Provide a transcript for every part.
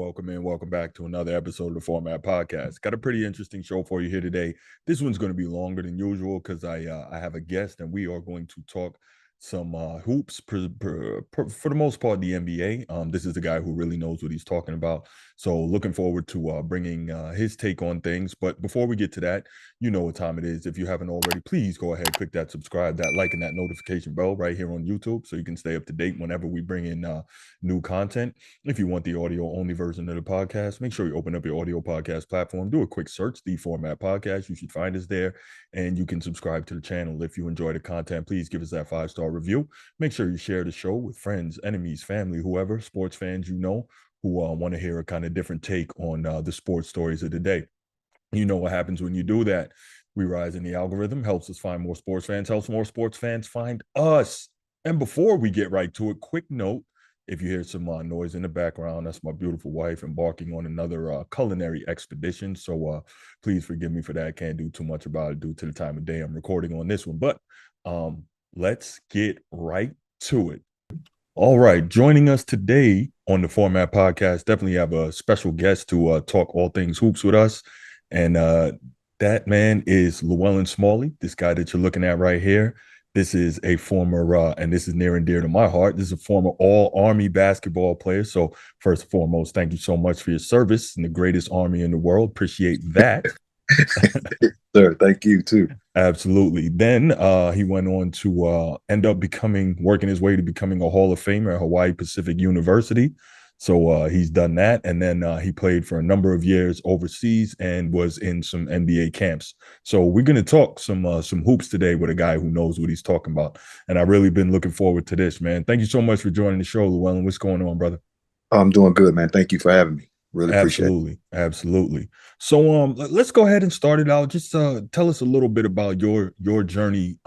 welcome in. Welcome back to another episode of the Format Podcast. Got a pretty interesting show for you here today. This one's going to be longer than usual because I have a guest and we are going to talk some hoops for the most part the NBA. This is the guy who really knows what he's talking about. So looking forward to bringing his take on things. But before we get to that, you know what time it is. If you haven't already, please go ahead, click that subscribe, that like, and that notification bell right here on YouTube so you can stay up to date whenever we bring in new content. If you want the audio only version of the podcast, make sure you open up your audio podcast platform, do a quick search, the Format Podcast. You should find us there, and you can subscribe to the channel. If you enjoy the content, please give us that 5-star review. Make sure you share the show with friends, enemies, family, whoever, sports fans you know who want to hear a kind of different take on the sports stories of the day. You know what happens when you do that. We rise in the algorithm, helps us find more sports fans, helps more sports fans find us. And before we get right to it, quick note, if you hear some noise in the background, that's my beautiful wife embarking on another culinary expedition. So please forgive me for that. Can't do too much about it due to the time of day I'm recording on this one. But let's get right to it. All right. Joining us today on the Format Podcast, definitely have a special guest to talk all things hoops with us. And that man is Llewellyn Smalley, this guy that you're looking at right here. This is a former, and this is near and dear to my heart, this is a former all-Army basketball player. So first and foremost, thank you so much for your service in the greatest Army in the world. Appreciate that. Sir, thank you too. Absolutely. Then he went on to end up working his way to becoming a Hall of Famer at Hawaii Pacific University. So he's done that. And then he played for a number of years overseas and was in some NBA camps. So we're going to talk some hoops today with a guy who knows what he's talking about. And I've really been looking forward to this, man. Thank you so much for joining the show, Llewellyn. What's going on, brother? I'm doing good, man. Thank you for having me. Really appreciate it. Absolutely. So let's go ahead and start it out. Just tell us a little bit about your journey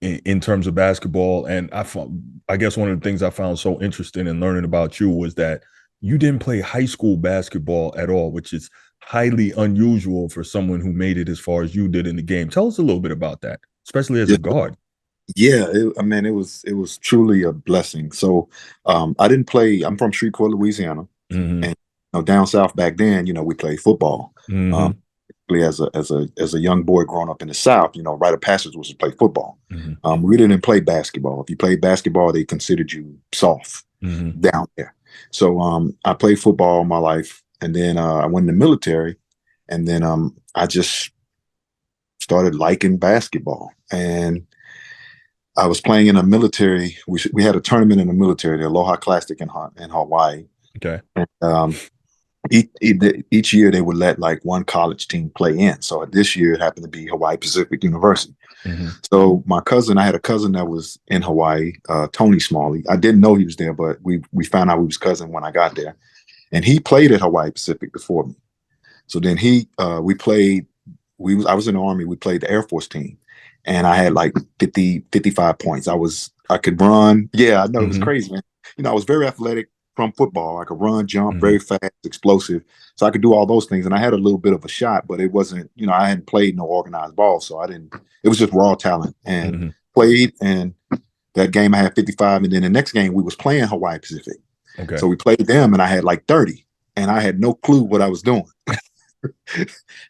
in terms of basketball. And I guess one of the things I found so interesting in learning about you was that you didn't play high school basketball at all, which is highly unusual for someone who made it as far as you did in the game. Tell us a little bit about that, especially as a guard. Yeah, it was truly a blessing. So I didn't play. I'm from Shreveport, Louisiana, and down south back then, we played football. As a young boy growing up in the South, rite of passage was to play football. We didn't play basketball. If you played basketball, they considered you soft down there. So I played football all my life, and then I went in the military, and then I just started liking basketball. And I was playing in a military. We had a tournament in the military, the Aloha Classic in Hawaii. Okay. And, each year they would let like one college team play in. So this year it happened to be Hawaii Pacific University. So I had a cousin that was in Hawaii, Tony Smalley. I didn't know he was there, but we found out we was cousin when I got there. And he played at Hawaii Pacific before me. So then I was in the Army. We played the Air Force team. And I had like 55 points. I could run. Yeah, I know, it was crazy, man. I was very athletic from football. I could run, jump, very fast, explosive. So I could do all those things. And I had a little bit of a shot, but it wasn't, I hadn't played no organized ball. So it was just raw talent and played. And that game I had 55. And then the next game we was playing Hawaii Pacific. Okay. So we played them and I had like 30 and I had no clue what I was doing.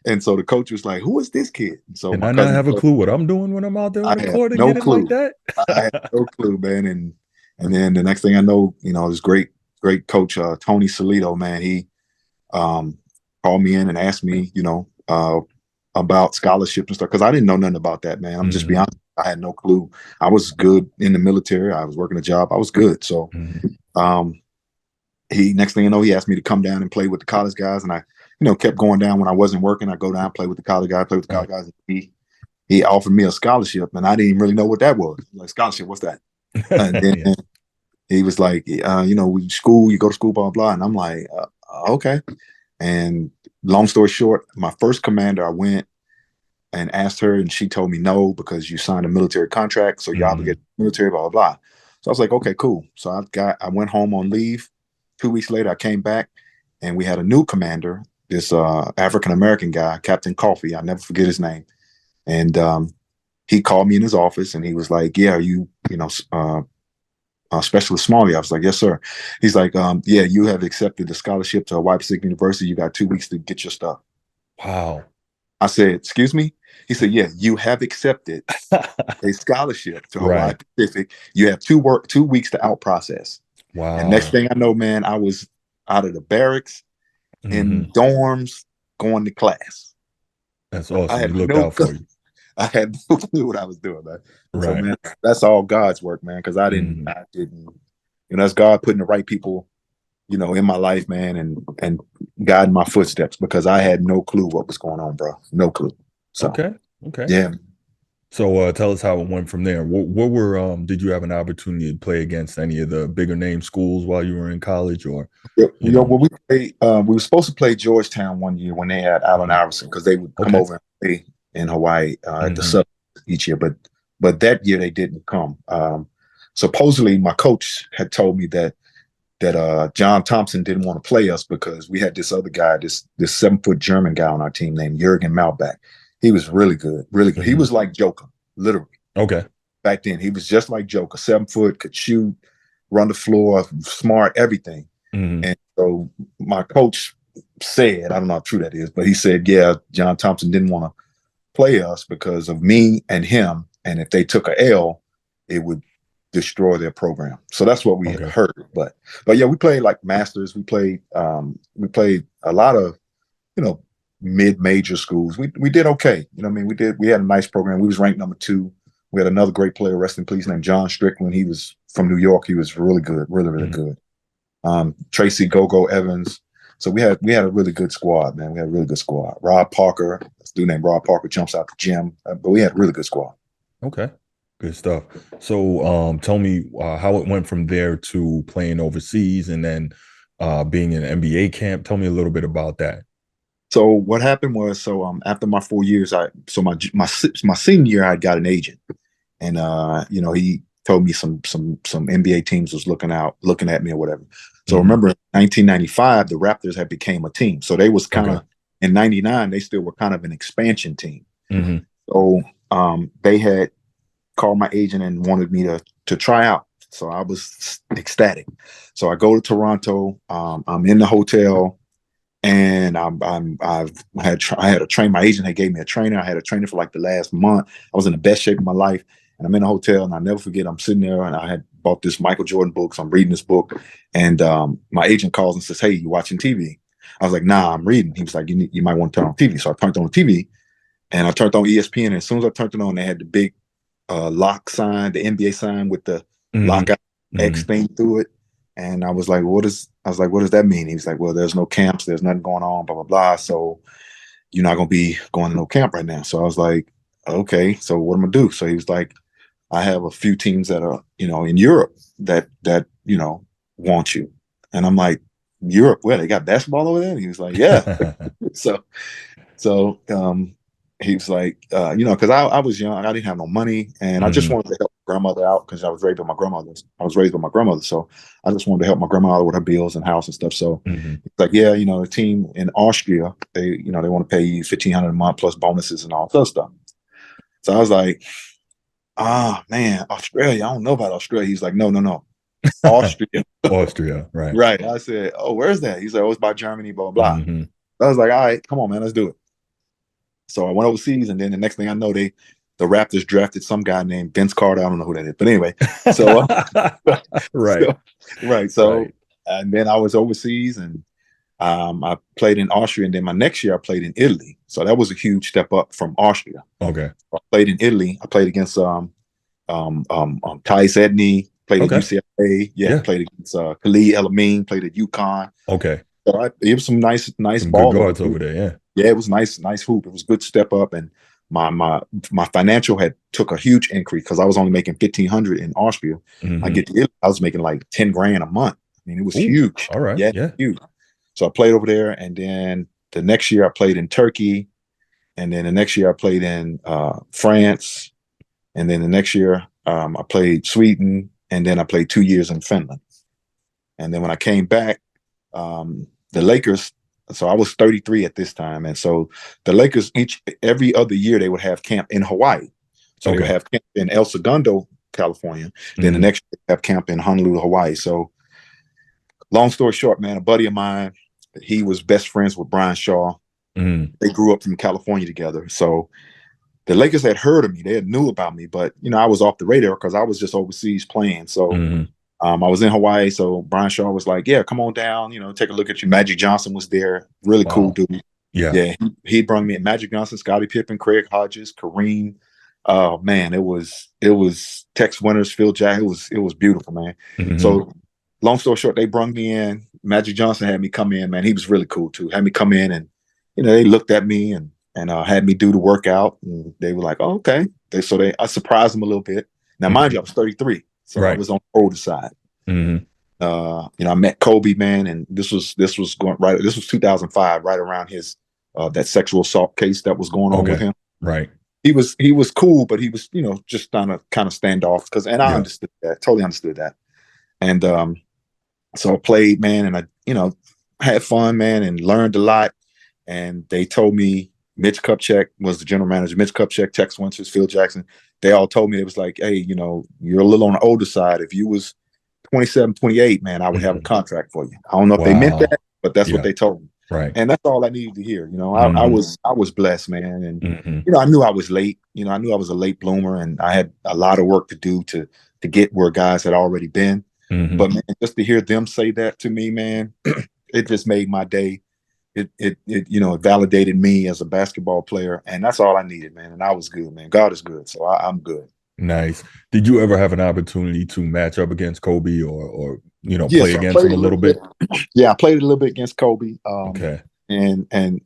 And so the coach was like, "Who is this kid?" So I not have a clue what I'm doing when I'm out there on the court and no get clue. It like that. I had no clue, man. And then the next thing I know, this great coach Tony Salito, man, he called me in and asked me, about scholarships and stuff because I didn't know nothing about that, man. I'm just being honest. I had no clue. I was good in the military. I was working a job. I was good. So next thing you know, he asked me to come down and play with the college guys, and I kept going down when I wasn't working. I go down, play with the college guys. He offered me a scholarship, and I didn't even really know what that was. Like, scholarship, what's that? And then he was like, you go to school, blah, blah. And I'm like, okay. And long story short, my first commander, I went and asked her, and she told me no, because you signed a military contract, so you're obligated to the military, blah, blah, blah. So I was like, okay, cool. So I went home on leave. 2 weeks later, I came back, and we had a new commander, this African-American guy, Captain Coffey. I'll never forget his name. And he called me in his office and he was like, yeah, are you Specialist Smalley. I was like, yes, sir. He's like, yeah, you have accepted the scholarship to Hawaii Pacific University. You got 2 weeks to get your stuff. Wow. I said, excuse me? He said, yeah, you have accepted a scholarship to Hawaii Right. Pacific. You have 2 weeks to out process. And next Wow. thing I know, man, I was out of the barracks in Hmm. dorms going to class. That's I awesome. He had looked no out for you. I had no clue what I was doing, man. So, Right. man, that's all God's work, man. Because Hmm. I didn't, that's God putting the right people, in my life, man, and guiding my footsteps because I had no clue what was going on, bro. No clue. So, Okay. Okay. yeah. So tell us how it went from there. What were did you have an opportunity to play against any of the bigger name schools while you were in college, or you know? When we played, we were supposed to play Georgetown one year when they had Allen Mhm. Iverson because they would come Okay. over and play in Hawaii at the Hmm. sub each year, but that year they didn't come. Supposedly, my coach had told me that John Thompson didn't want to play us because we had this other guy, this 7-foot German guy on our team named Jürgen Malbach. He was really good, really good. He Hmm. was like Joker, literally. Okay. Back then, he was just like Joker, 7 foot, could shoot, run the floor, smart, everything. Hmm. And so my coach said, I don't know how true that is, but he said, yeah, John Thompson didn't want to play us because of me and him. And if they took a L, it would destroy their program. So that's what we Okay. heard. But yeah, we played like masters. We played a lot of, you know, mid-major schools. We did okay. You know what I mean? We had a nice program. We was ranked number 2. We had another great player, rest in peace, named John Strickland. He was from New York. He was really good, really, really Hmm. good. Tracy Go-Go Evans. So we had a really good squad, man. We had a really good squad. Rob Parker, a dude named Rob Parker jumps out the gym, but we had a really good squad. Okay. Good stuff. So tell me how it went from there to playing overseas and then being in an NBA camp. Tell me a little bit about that. So what happened was, after my 4 years, my senior year, I got an agent, and he told me some NBA teams was looking at me or whatever. So Hmm. remember, in 1995, the Raptors had became a team. So they was kind Okay. of in '99, they still were kind of an expansion team. Hmm. So they had called my agent and wanted me to try out. So I was ecstatic. So I go to Toronto. I'm in the hotel, and I had a train. My agent had gave me a trainer. I had a trainer for like the last month. I was in the best shape of my life, and I'm in a hotel, and I never forget. I'm sitting there, and I had bought this Michael Jordan book. So I'm reading this book, and my agent calls and says, "Hey, you watching TV?" I was like, "Nah, I'm reading." He was like, "You might want to turn on TV." So I turned on TV, and I turned on ESPN. And as soon as I turned it on, they had the big lock sign, the NBA sign with the Hmm. lockout X Hmm. thing through it. And I was like, what does that mean? He was like, well, there's no camps, there's nothing going on, blah, blah, blah. So you're not gonna be going to no camp right now. So I was like, okay, so what am I gonna do? So he was like, I have a few teams that are, in Europe that want you. And I'm like, Europe, where they got basketball over there? And he was like, yeah. So so he was like, because I was young, I didn't have no money, and I just Hmm. wanted to help my grandmother out because I was raised by my grandmother. I was raised by my grandmother, so I just wanted to help my grandma out with her bills and house and stuff. So Hmm. it's like, yeah, the team in Austria, they want to pay you 1,500 a month plus bonuses and all that stuff. So I was like, man, Australia, I don't know about Australia. He's like, no, no, no, Austria. Austria, right. Right. I said, oh, where's that? He's like, oh, it's by Germany, blah, blah, blah. Hmm. I was like, all right, come on, man, let's do it. So I went overseas, and then the next thing I know, the Raptors drafted some guy named Vince Carter. I don't know who that is, but anyway. So, Right, so right. So right. and then I was overseas, and I played in Austria, and then my next year I played in Italy. So that was a huge step up from Austria. Okay. I played in Italy. I played against Thais Edney. Played at Okay. UCLA. Yeah, Yeah. played against Khalid El-Amin. Played at UConn. Okay. So it was some nice Some good ball over guards over there. Yeah. yeah, it was nice hoop. It was a good step up, and my financial had took a huge increase because I was only making 1,500 in Austria. Hmm. I was making like 10 grand a month. I mean, it was Ooh. huge. All right. Yeah, Yeah. huge. So I played over there, and then the next year I played in Turkey, and then the next year I played in France, and then the next year I played Sweden, and then I played 2 years in Finland. And then when I came back, the Lakers. So I was 33 at this time, and so the Lakers every other year they would have camp in Hawaii. So they would Okay. have camp in El Segundo California. Then the next year they have camp in Honolulu, Hawaii. So long story short, man, a buddy of mine, he was best friends with Brian Shaw. They grew up from California together. So the Lakers had heard of me. They had knew about me, but I was off the radar because I was just overseas playing. So I was in Hawaii. So Brian Shaw was like, "Yeah, come on down. Take a look at you." Magic Johnson was there. Really cool dude. Yeah. He brought me in. Magic Johnson, Scottie Pippen, Craig Hodges, Kareem. Oh man, it was Tex Winters, Phil Jack. It was beautiful, man. So long story short, they brought me in. Magic Johnson had me come in, man. He was really cool too. Had me come in, and they looked at me and had me do the workout, and they were like, "Oh, okay." I surprised them a little bit. Now, mind you, I was 33, so I was on the older side. I met Kobe, man, and this was going right. This was 2005, right around his that sexual assault case that was going on with him. Right. He was cool, but he was just kind of standoff I understood that, totally understood that, and so I played, man, and I had fun, man, and learned a lot. And they told me Mitch Kupchak was the general manager. Mitch Kupchak, Tex Winters, Phil Jackson. They all told me, it was like, "Hey, you're a little on the older side. If you was 27, 28, man, I would have a contract for you." I don't know if they meant that, but that's what they told me. Right. And that's all I needed to hear. I was blessed, man. And I knew I was late. I knew I was a late bloomer, and I had a lot of work to do to get where guys had already been. But man, just to hear them say that to me, man, it just made my day. It validated me as a basketball player, and that's all I needed, man. And I was good, man. God is good, so I'm good. Nice. Did you ever have an opportunity to match up against Kobe or yes, play against him a little bit? Yeah, I played a little bit against Kobe. Okay. And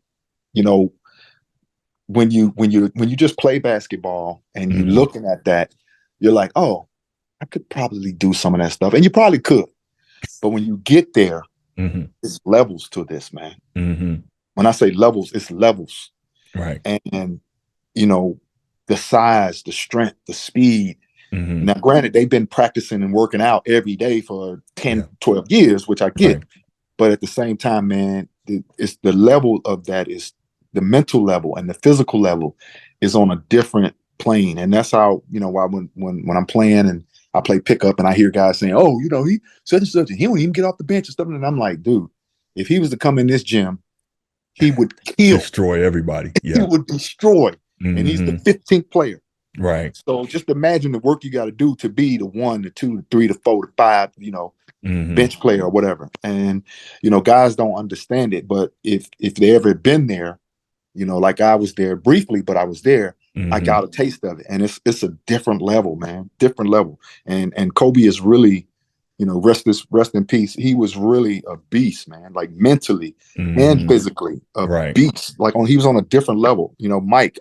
when you just play basketball and you're looking at that, you're like, "Oh, I could probably do some of that stuff," and you probably could. But when you get there, it's levels to this, man. When I say levels, it's levels. Right. And the size, the strength, the speed. Now, granted, they've been practicing and working out every day for 10, 12 years, which I get. Right. But at the same time, man, it's the level of that is the mental level, and the physical level is on a different plane. And that's how, why when I'm playing and I play pickup and I hear guys saying, "Oh, he such and such, and he won't even get off the bench and stuff." And I'm like, dude, if he was to come in this gym, he would destroy everybody. Yeah. He would destroy. And he's the 15th player. Right. So just imagine the work you got to do to be the 1, the 2, the 3, the 4, the 5, bench player or whatever. And, guys don't understand it. But if they ever been there, like I was there briefly, but I was there, I got a taste of it. And it's a different level, man, different level. And Kobe is really, rest in peace. He was really a beast, man, like mentally and physically a beast. Like he was on a different level, Mike,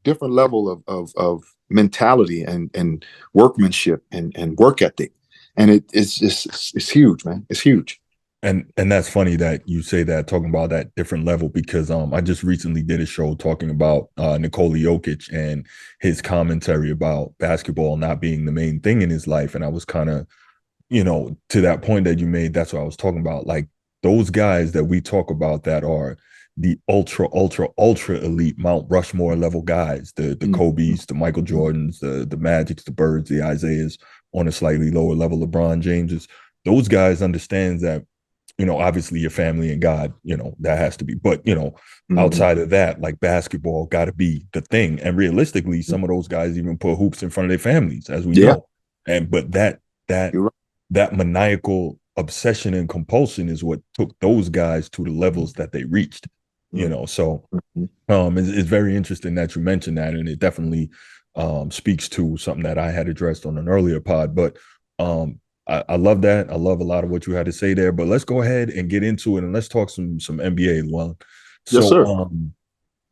different level of mentality and workmanship and work ethic. And it's huge, man. It's huge. And that's funny that you say that, talking about that different level, because I just recently did a show talking about Nikola Jokic and his commentary about basketball not being the main thing in his life. And I was kind of, to that point that you made, that's what I was talking about. Like those guys that we talk about that are the ultra elite Mount Rushmore level guys, the Kobe's, the Michael Jordans, the Magics, the Birds, the Isaiahs, on a slightly lower level, LeBron Jameses. Those guys understand that, obviously your family and God, that has to be. But, outside of that, like basketball got to be the thing. And realistically, some of those guys even put hoops in front of their families, as we know. But that maniacal obsession and compulsion is what took those guys to the levels that they reached, So it's very interesting that you mentioned that. And it definitely speaks to something that I had addressed on an earlier pod. But I love that. I love a lot of what you had to say there, but let's go ahead and get into it and let's talk some NBA. Well, so yes, sir.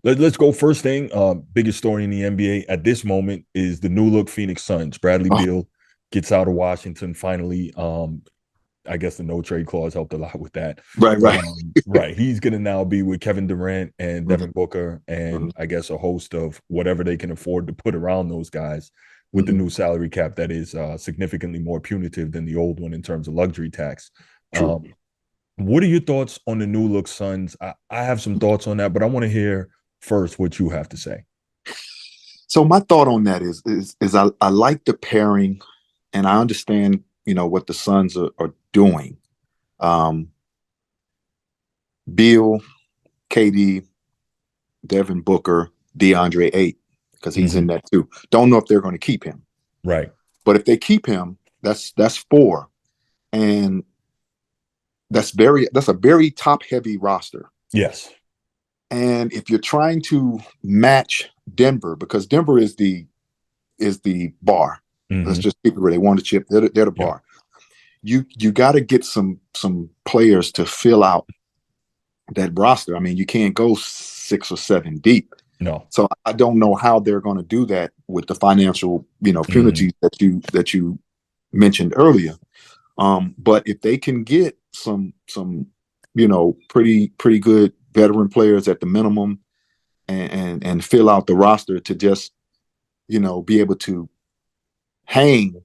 Let's go first thing. Biggest story in the NBA at this moment is the new look Phoenix Suns. Bradley Beal gets out of Washington finally. I guess the no trade clause helped a lot with that. Right. Right. He's going to now be with Kevin Durant and Devin Booker and I guess a host of whatever they can afford to put around those guys, with the new salary cap that is significantly more punitive than the old one in terms of luxury tax. What are your thoughts on the new look Suns? I have some thoughts on that, but I want to hear first what you have to say. So my thought on that is I like the pairing, and I understand what the Suns are doing. Um, Beal, KD, Devin Booker, DeAndre Ayton, because he's in that too. Don't know if they're going to keep him, Right. but if they keep him, that's four, and that's a very top heavy roster. Yes. And if you're trying to match Denver, because Denver is the bar. Let's just keep it real. They won the chip. They're the Yeah. bar. You got to get some players to fill out that roster. I mean, you can't go 6 or 7 deep. No. So I don't know how they're going to do that with the financial, penalties that you mentioned earlier. But if they can get some pretty good veteran players at the minimum, and fill out the roster to just be able to hang,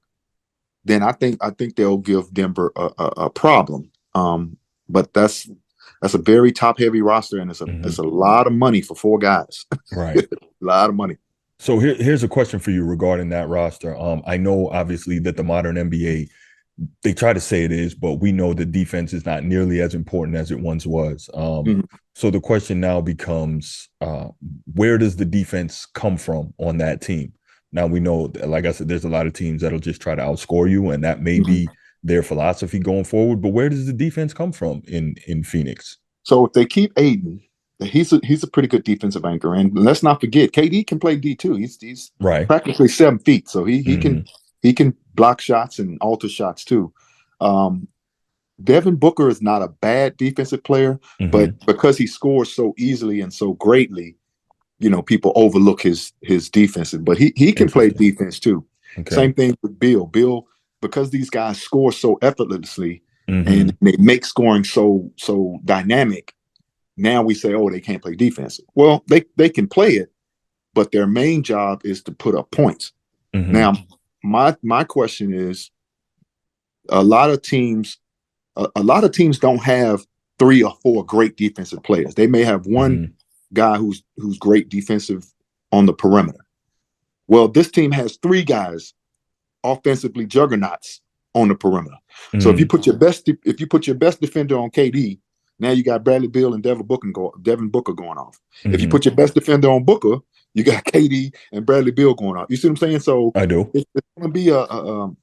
then I think they'll give Denver a problem. But that's a very top heavy roster, and it's a lot of money for 4 guys. Right. A lot of money. So here's a question for you regarding that roster. I know obviously that the modern NBA, they try to say it is, but we know the defense is not nearly as important as it once was. So the question now becomes, where does the defense come from on that team? Now we know, like I said, there's a lot of teams that'll just try to outscore you, and that may be their philosophy going forward. But where does the defense come from in Phoenix? So if they keep Aiden, he's a pretty good defensive anchor, and let's not forget KD can play D too. He's Right. practically 7 feet, so he can block shots and alter shots too. Devin Booker is not a bad defensive player, but because he scores so easily and so greatly, people overlook his defensive. But he can play defense too. Okay. Same thing with Bill. Bill, because these guys score so effortlessly and they make scoring so dynamic. Now we say, oh, they can't play defense. Well, they can play it, but their main job is to put up points. Now, my question is, a lot of teams don't have 3 or 4 great defensive players. They may have one guy who's great defensive on the perimeter. Well, this team has 3 guys, offensively juggernauts, on the perimeter. So if you put your best defender on KD, now you got Bradley Beal and Devin Booker going off. If you put your best defender on Booker, you got KD and Bradley Beal going off. You see what I'm saying? So I do. It's going to be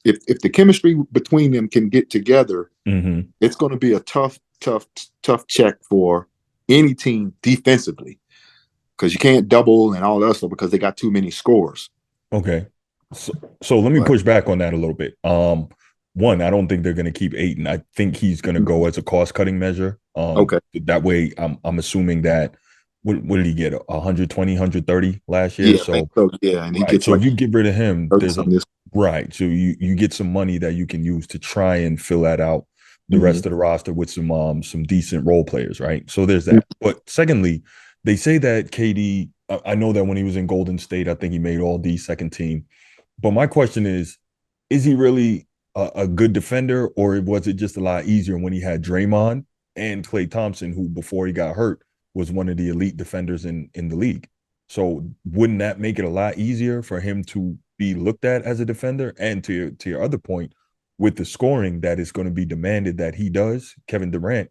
if the chemistry between them can get together, it's going to be a tough check for any team defensively, because you can't double and all that stuff because they got too many scores. Okay. So let me push back on that a little bit. One, I don't think they're going to keep Ayton. I think he's going to go as a cost-cutting measure. Okay. That way, I'm assuming that, what did he get? 120, 130 last year? Yeah, yeah, and he gets so if you get rid of him, there's right. So you get some money that you can use to try and fill that out, the rest of the roster, with some decent role players, right? So there's that. But secondly, they say that KD, I know that when he was in Golden State, I think he made all D second team. But my question is he really a good defender, or was it just a lot easier when he had Draymond and Klay Thompson, who before he got hurt was one of the elite defenders in the league? So wouldn't that make it a lot easier for him to be looked at as a defender? And to your other point, with the scoring that is going to be demanded that he does, Kevin Durant,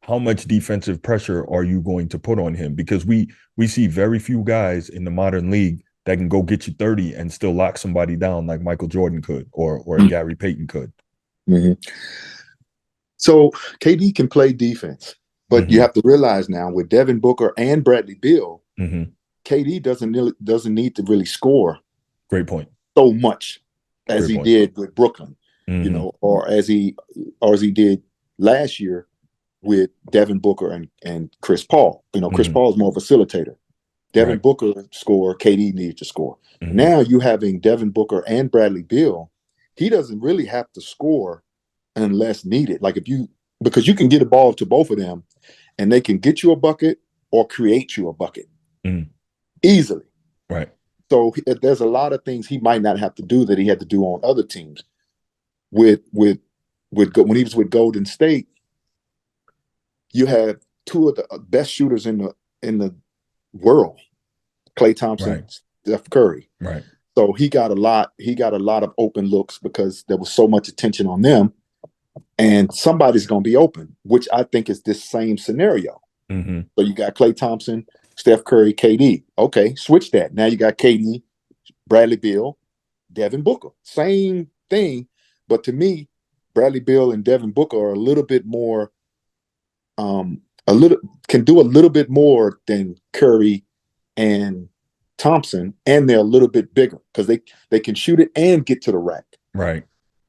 how much defensive pressure are you going to put on him? Because we see very few guys in the modern league that can go get you 30 and still lock somebody down like Michael Jordan could, or Gary Payton could. So KD can play defense, but you have to realize now with Devin Booker and Bradley Beal, KD doesn't need to really score. Great point. So much as he did with Brooklyn, or as he did last year with Devin Booker and Chris Paul. Chris Paul is more of a facilitator. Devin Booker scored, KD needed to score. Now you having Devin Booker and Bradley Beal, he doesn't really have to score unless needed. Because you can get a ball to both of them and they can get you a bucket or create you a bucket easily. Right. So there's a lot of things he might not have to do that he had to do on other teams. When he was with Golden State, you had 2 of the best shooters in the world, Klay Thompson Steph Curry. Right. So he got a lot of open looks because there was so much attention on them, and somebody's going to be open, which I think is this same scenario. Mm-hmm. So you got Klay Thompson, Steph Curry, KD. Okay, switch that. Now you got KD, Bradley Beal, Devin Booker. Same thing, but to me, Bradley Beal and Devin Booker are a little bit more, a little can do a little bit more than Curry and Thompson, and they're a little bit bigger because they can shoot it and get to the rack. Right.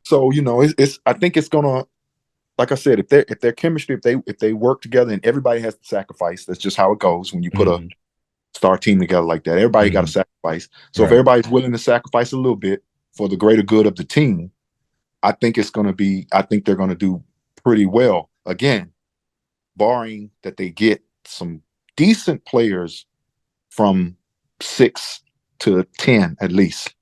So it's I think it's gonna, like I said, if their chemistry, if they work together and everybody has to sacrifice, that's just how it goes when you put a Mm-hmm. star team together like that. Everybody got to Mm-hmm. sacrifice. So if Right. everybody's willing to sacrifice a little bit for the greater good of the team, I think they're gonna do pretty well. Again, barring that they get some decent players from 6 to 10 at least.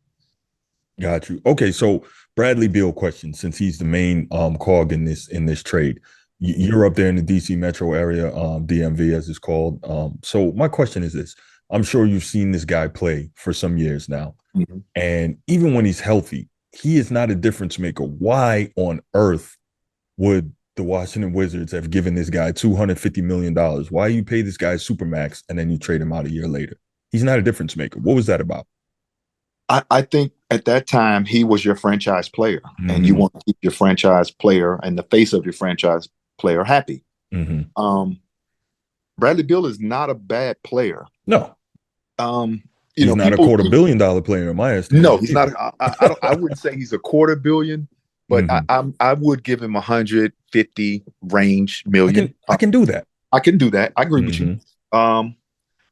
Got you. Okay, so Bradley Beal question, since he's the main cog in this trade. You're up there in the DC metro area, DMV as it's called. So my question is this. I'm sure you've seen this guy play for some years now. Mm-hmm. And even when he's healthy, he is not a difference maker. Why on earth would the Washington Wizards have given this guy $250 million? Why you pay this guy supermax and then you trade him out a year later? He's not a difference maker. What was that about? I think at that time he was your franchise player, and you Mm-hmm. want to keep your franchise player and the face of your franchise player happy. Mm-hmm. Bradley Beal is not a bad player. No, Um, he's not a people. $250 million player in my No, estimation he's not. either. I wouldn't say he's a quarter billion, but Mm-hmm. I would give him 150 range I million. can do that. I can do that. I agree with you. Mm-hmm.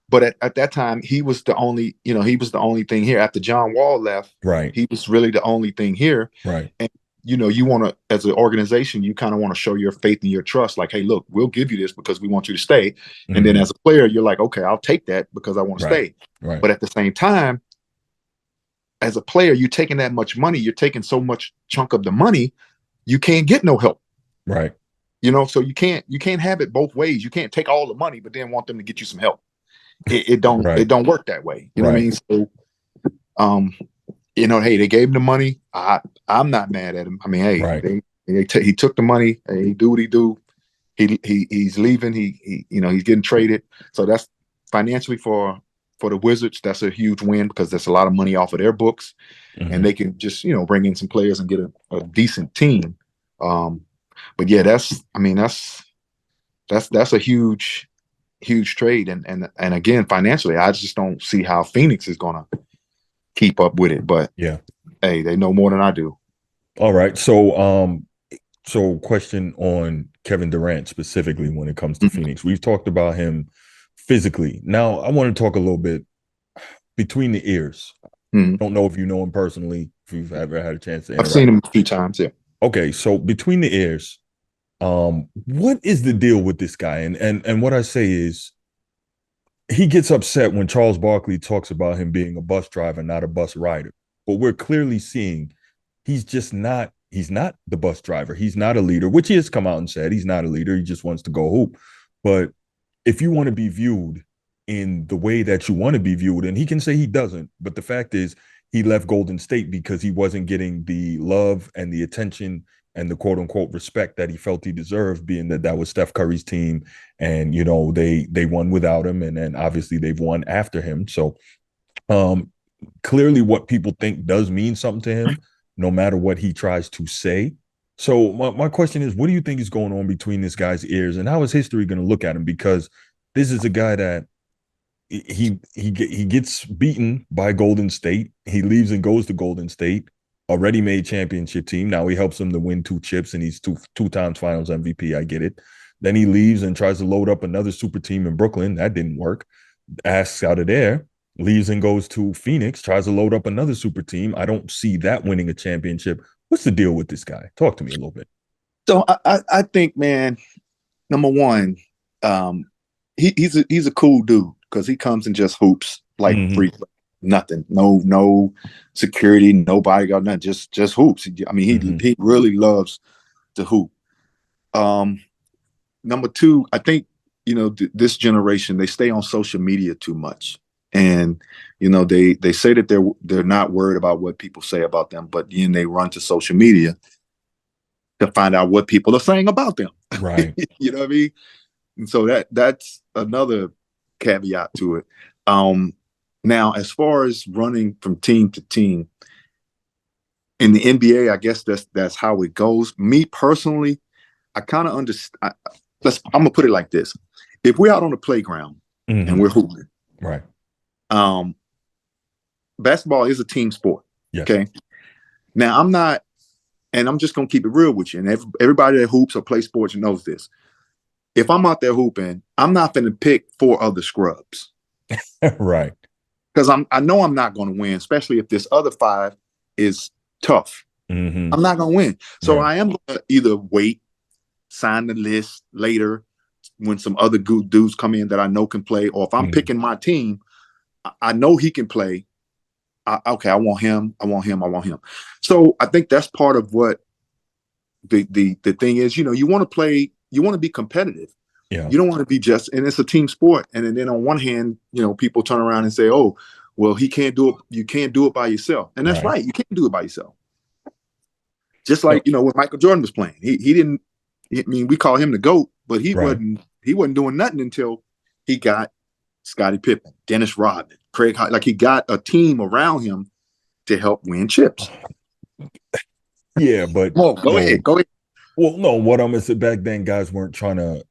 But at that time, he was the only, he was the only thing here. After John Wall left, Right. he was really the only thing here. Right. And you want to, as an organization, you kind of want to show your faith and your trust. Like, hey, look, we'll give you this because we want you to stay. And then Mm-hmm. as a player, you're like, okay, I'll take that because I want to Right. stay. Right. But at the same time, as a player, you're taking that much money, you're taking so much chunk of the money, you can't get no help. Right. So you can't have it both ways. You can't take all the money, but then want them to get you some help. It don't Right. work that way. You know what I Right. mean? So, hey, they gave him the money. I'm not mad at him. I mean, hey, Right. he took the money. Hey, he do what he do. He's leaving. He's getting traded. So that's financially for the Wizards. That's a huge win because there's a lot of money off of their books, Mm-hmm. and they can just bring in some players and get a decent team. But yeah, that's a huge trade, and again, financially, I just don't see how Phoenix is gonna keep up with it. But Yeah. hey, they know more than I do. All right. So question on Kevin Durant specifically when it comes to Mm-hmm. Phoenix. We've talked about him physically. Now I want to talk a little bit between the ears. Mm-hmm. I don't know if you know him personally, if you've ever had a chance to interact. I've seen him a few times. Yeah. Okay, so between the ears, what is the deal with this guy? And what I say is he gets upset when Charles Barkley talks about him being a bus driver, not a bus rider. But we're clearly seeing he's not the bus driver. He's not a leader, which he has come out and said he's not a leader. He just wants to go hoop. But if you want to be viewed in the way that you want to be viewed, and he can say he doesn't, but the fact is he left Golden State because he wasn't getting the love and the attention and the quote unquote respect that he felt he deserved, being that was Steph Curry's team. And, they won without him. And then obviously they've won after him. So clearly what people think does mean something to him, no matter what he tries to say. So my question is, what do you think is going on between this guy's ears, and how is history going to look at him? Because this is a guy that he gets beaten by Golden State. He leaves and goes to Golden State, already made championship team. Now he helps them to win 2 chips, and he's two times Finals MVP. I get it. Then he leaves and tries to load up another super team in Brooklyn. That didn't work. Asks out of there, leaves and goes to Phoenix, tries to load up another super team. I don't see that winning a championship. What's the deal with this guy? Talk to me a little bit. So I think, man, number one, he's a cool dude because he comes and just hoops like free, nothing, no security, no bodyguard, nothing, just hoops. I mean, he really loves to hoop. Number two, I think this generation, they stay on social media too much. and they say that they're not worried about what people say about them, but then they run to social media to find out what people are saying about them. Right. You know what I mean? And so that's another caveat to it. Now, as far as running from team to team in the NBA, I guess that's how it goes. Me personally, I kind of understand. I'm gonna put it like this: if we're out on the playground and we're hooping, right? Basketball is a team sport. Yes. Okay. Now I'm not, and I'm just gonna keep it real with you. And everybody that hoops or plays sports knows this. If I'm out there hooping, I'm not going to pick 4 other scrubs. Right. Because I know I'm not going to win, especially if this other 5 is tough. I'm not going to win. So I am going to either wait, sign the list later when some other good dudes come in that I know can play, or if I'm picking my team, I know he can play. Okay, I want him. I want him. I want him. So I think that's part of what the thing is. You want to play. You want to be competitive. Yeah. You don't want to be just, and it's a team sport. And then on one hand, people turn around and say, "Oh, well, he can't do it. You can't do it by yourself." And that's right. You can't do it by yourself. Just like, when Michael Jordan was playing, he didn't. I mean, we call him the GOAT, but he wasn't doing nothing until he got Scottie Pippen, Dennis Rodman, Craig. Like he got a team around him to help win chips. Yeah, but go ahead. Well, no, what I'm gonna say, back then, guys weren't trying to.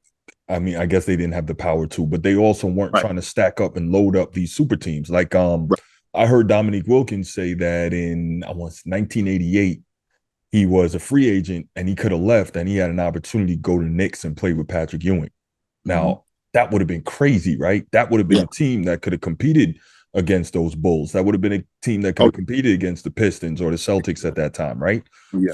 I mean, I guess they didn't have the power to, but they also weren't trying to stack up and load up these super teams. Like, I heard Dominique Wilkins say that in 1988, he was a free agent and he could have left, and he had an opportunity to go to Knicks and play with Patrick Ewing. Now, that would have been crazy, right? That would have been a team that could have competed against those Bulls. That would have been a team that could have competed against the Pistons or the Celtics at that time, right? Yeah.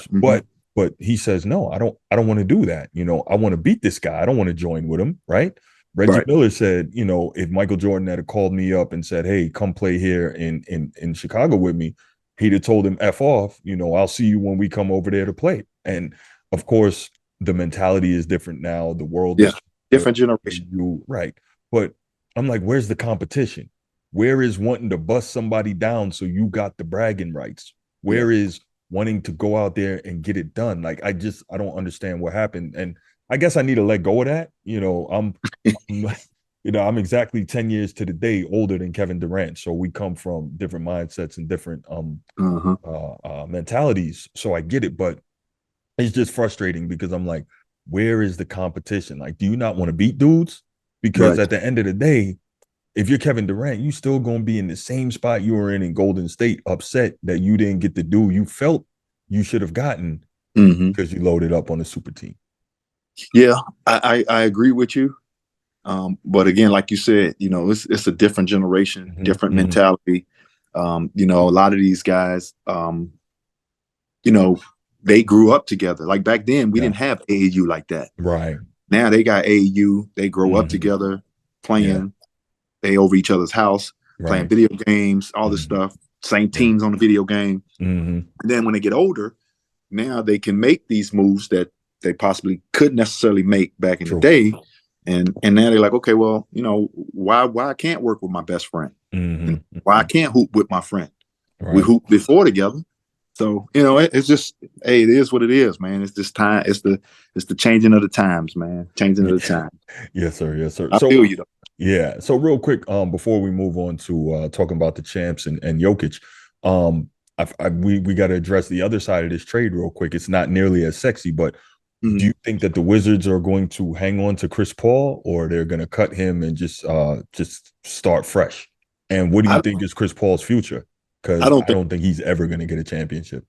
But he says, no, I don't want to do that. I want to beat this guy. I don't want to join with him, right? Reggie Miller said, if Michael Jordan had called me up and said, hey, come play here in Chicago with me, he'd have told him, F off, I'll see you when we come over there to play. And of course, the mentality is different now. The world is different generation. Right. But I'm like, where's the competition? Where is wanting to bust somebody down so you got the bragging rights? Where is wanting to go out there and get it done? Like, I don't understand what happened. And I guess I need to let go of that. I'm exactly 10 years to the day older than Kevin Durant. So we come from different mindsets and different mentalities. So I get it, but it's just frustrating because I'm like, where is the competition? Like, do you not want to beat dudes? Because at the end of the day, if you're Kevin Durant, you still going to be in the same spot you were in Golden State, upset that you didn't get the dude you felt you should have gotten because you loaded up on a super team. Yeah, I agree with you. But again, like you said, it's a different generation, different mentality. A lot of these guys, they grew up together. Like back then, we didn't have AAU like that. Right. Now they got AAU. They grow up together, playing. Yeah. They over each other's house, playing video games, all this stuff. Same teams on the video game. And then when they get older, now they can make these moves that they possibly couldn't necessarily make back in the day. And now they're like, okay, well, why I can't work with my best friend? Why I can't hoop with my friend? We hooped before together. So, it's just, hey, it is what it is, man. It's this time. It's the changing of the times, man. Changing of the times. Yes, sir. Yes, sir. I feel you, though. Yeah. So real quick, before we move on to talking about the champs and Jokic, we got to address the other side of this trade real quick. It's not nearly as sexy, but do you think that the Wizards are going to hang on to Chris Paul, or they're going to cut him and just start fresh? And what do you think is Chris Paul's future? Because I don't think he's ever going to get a championship.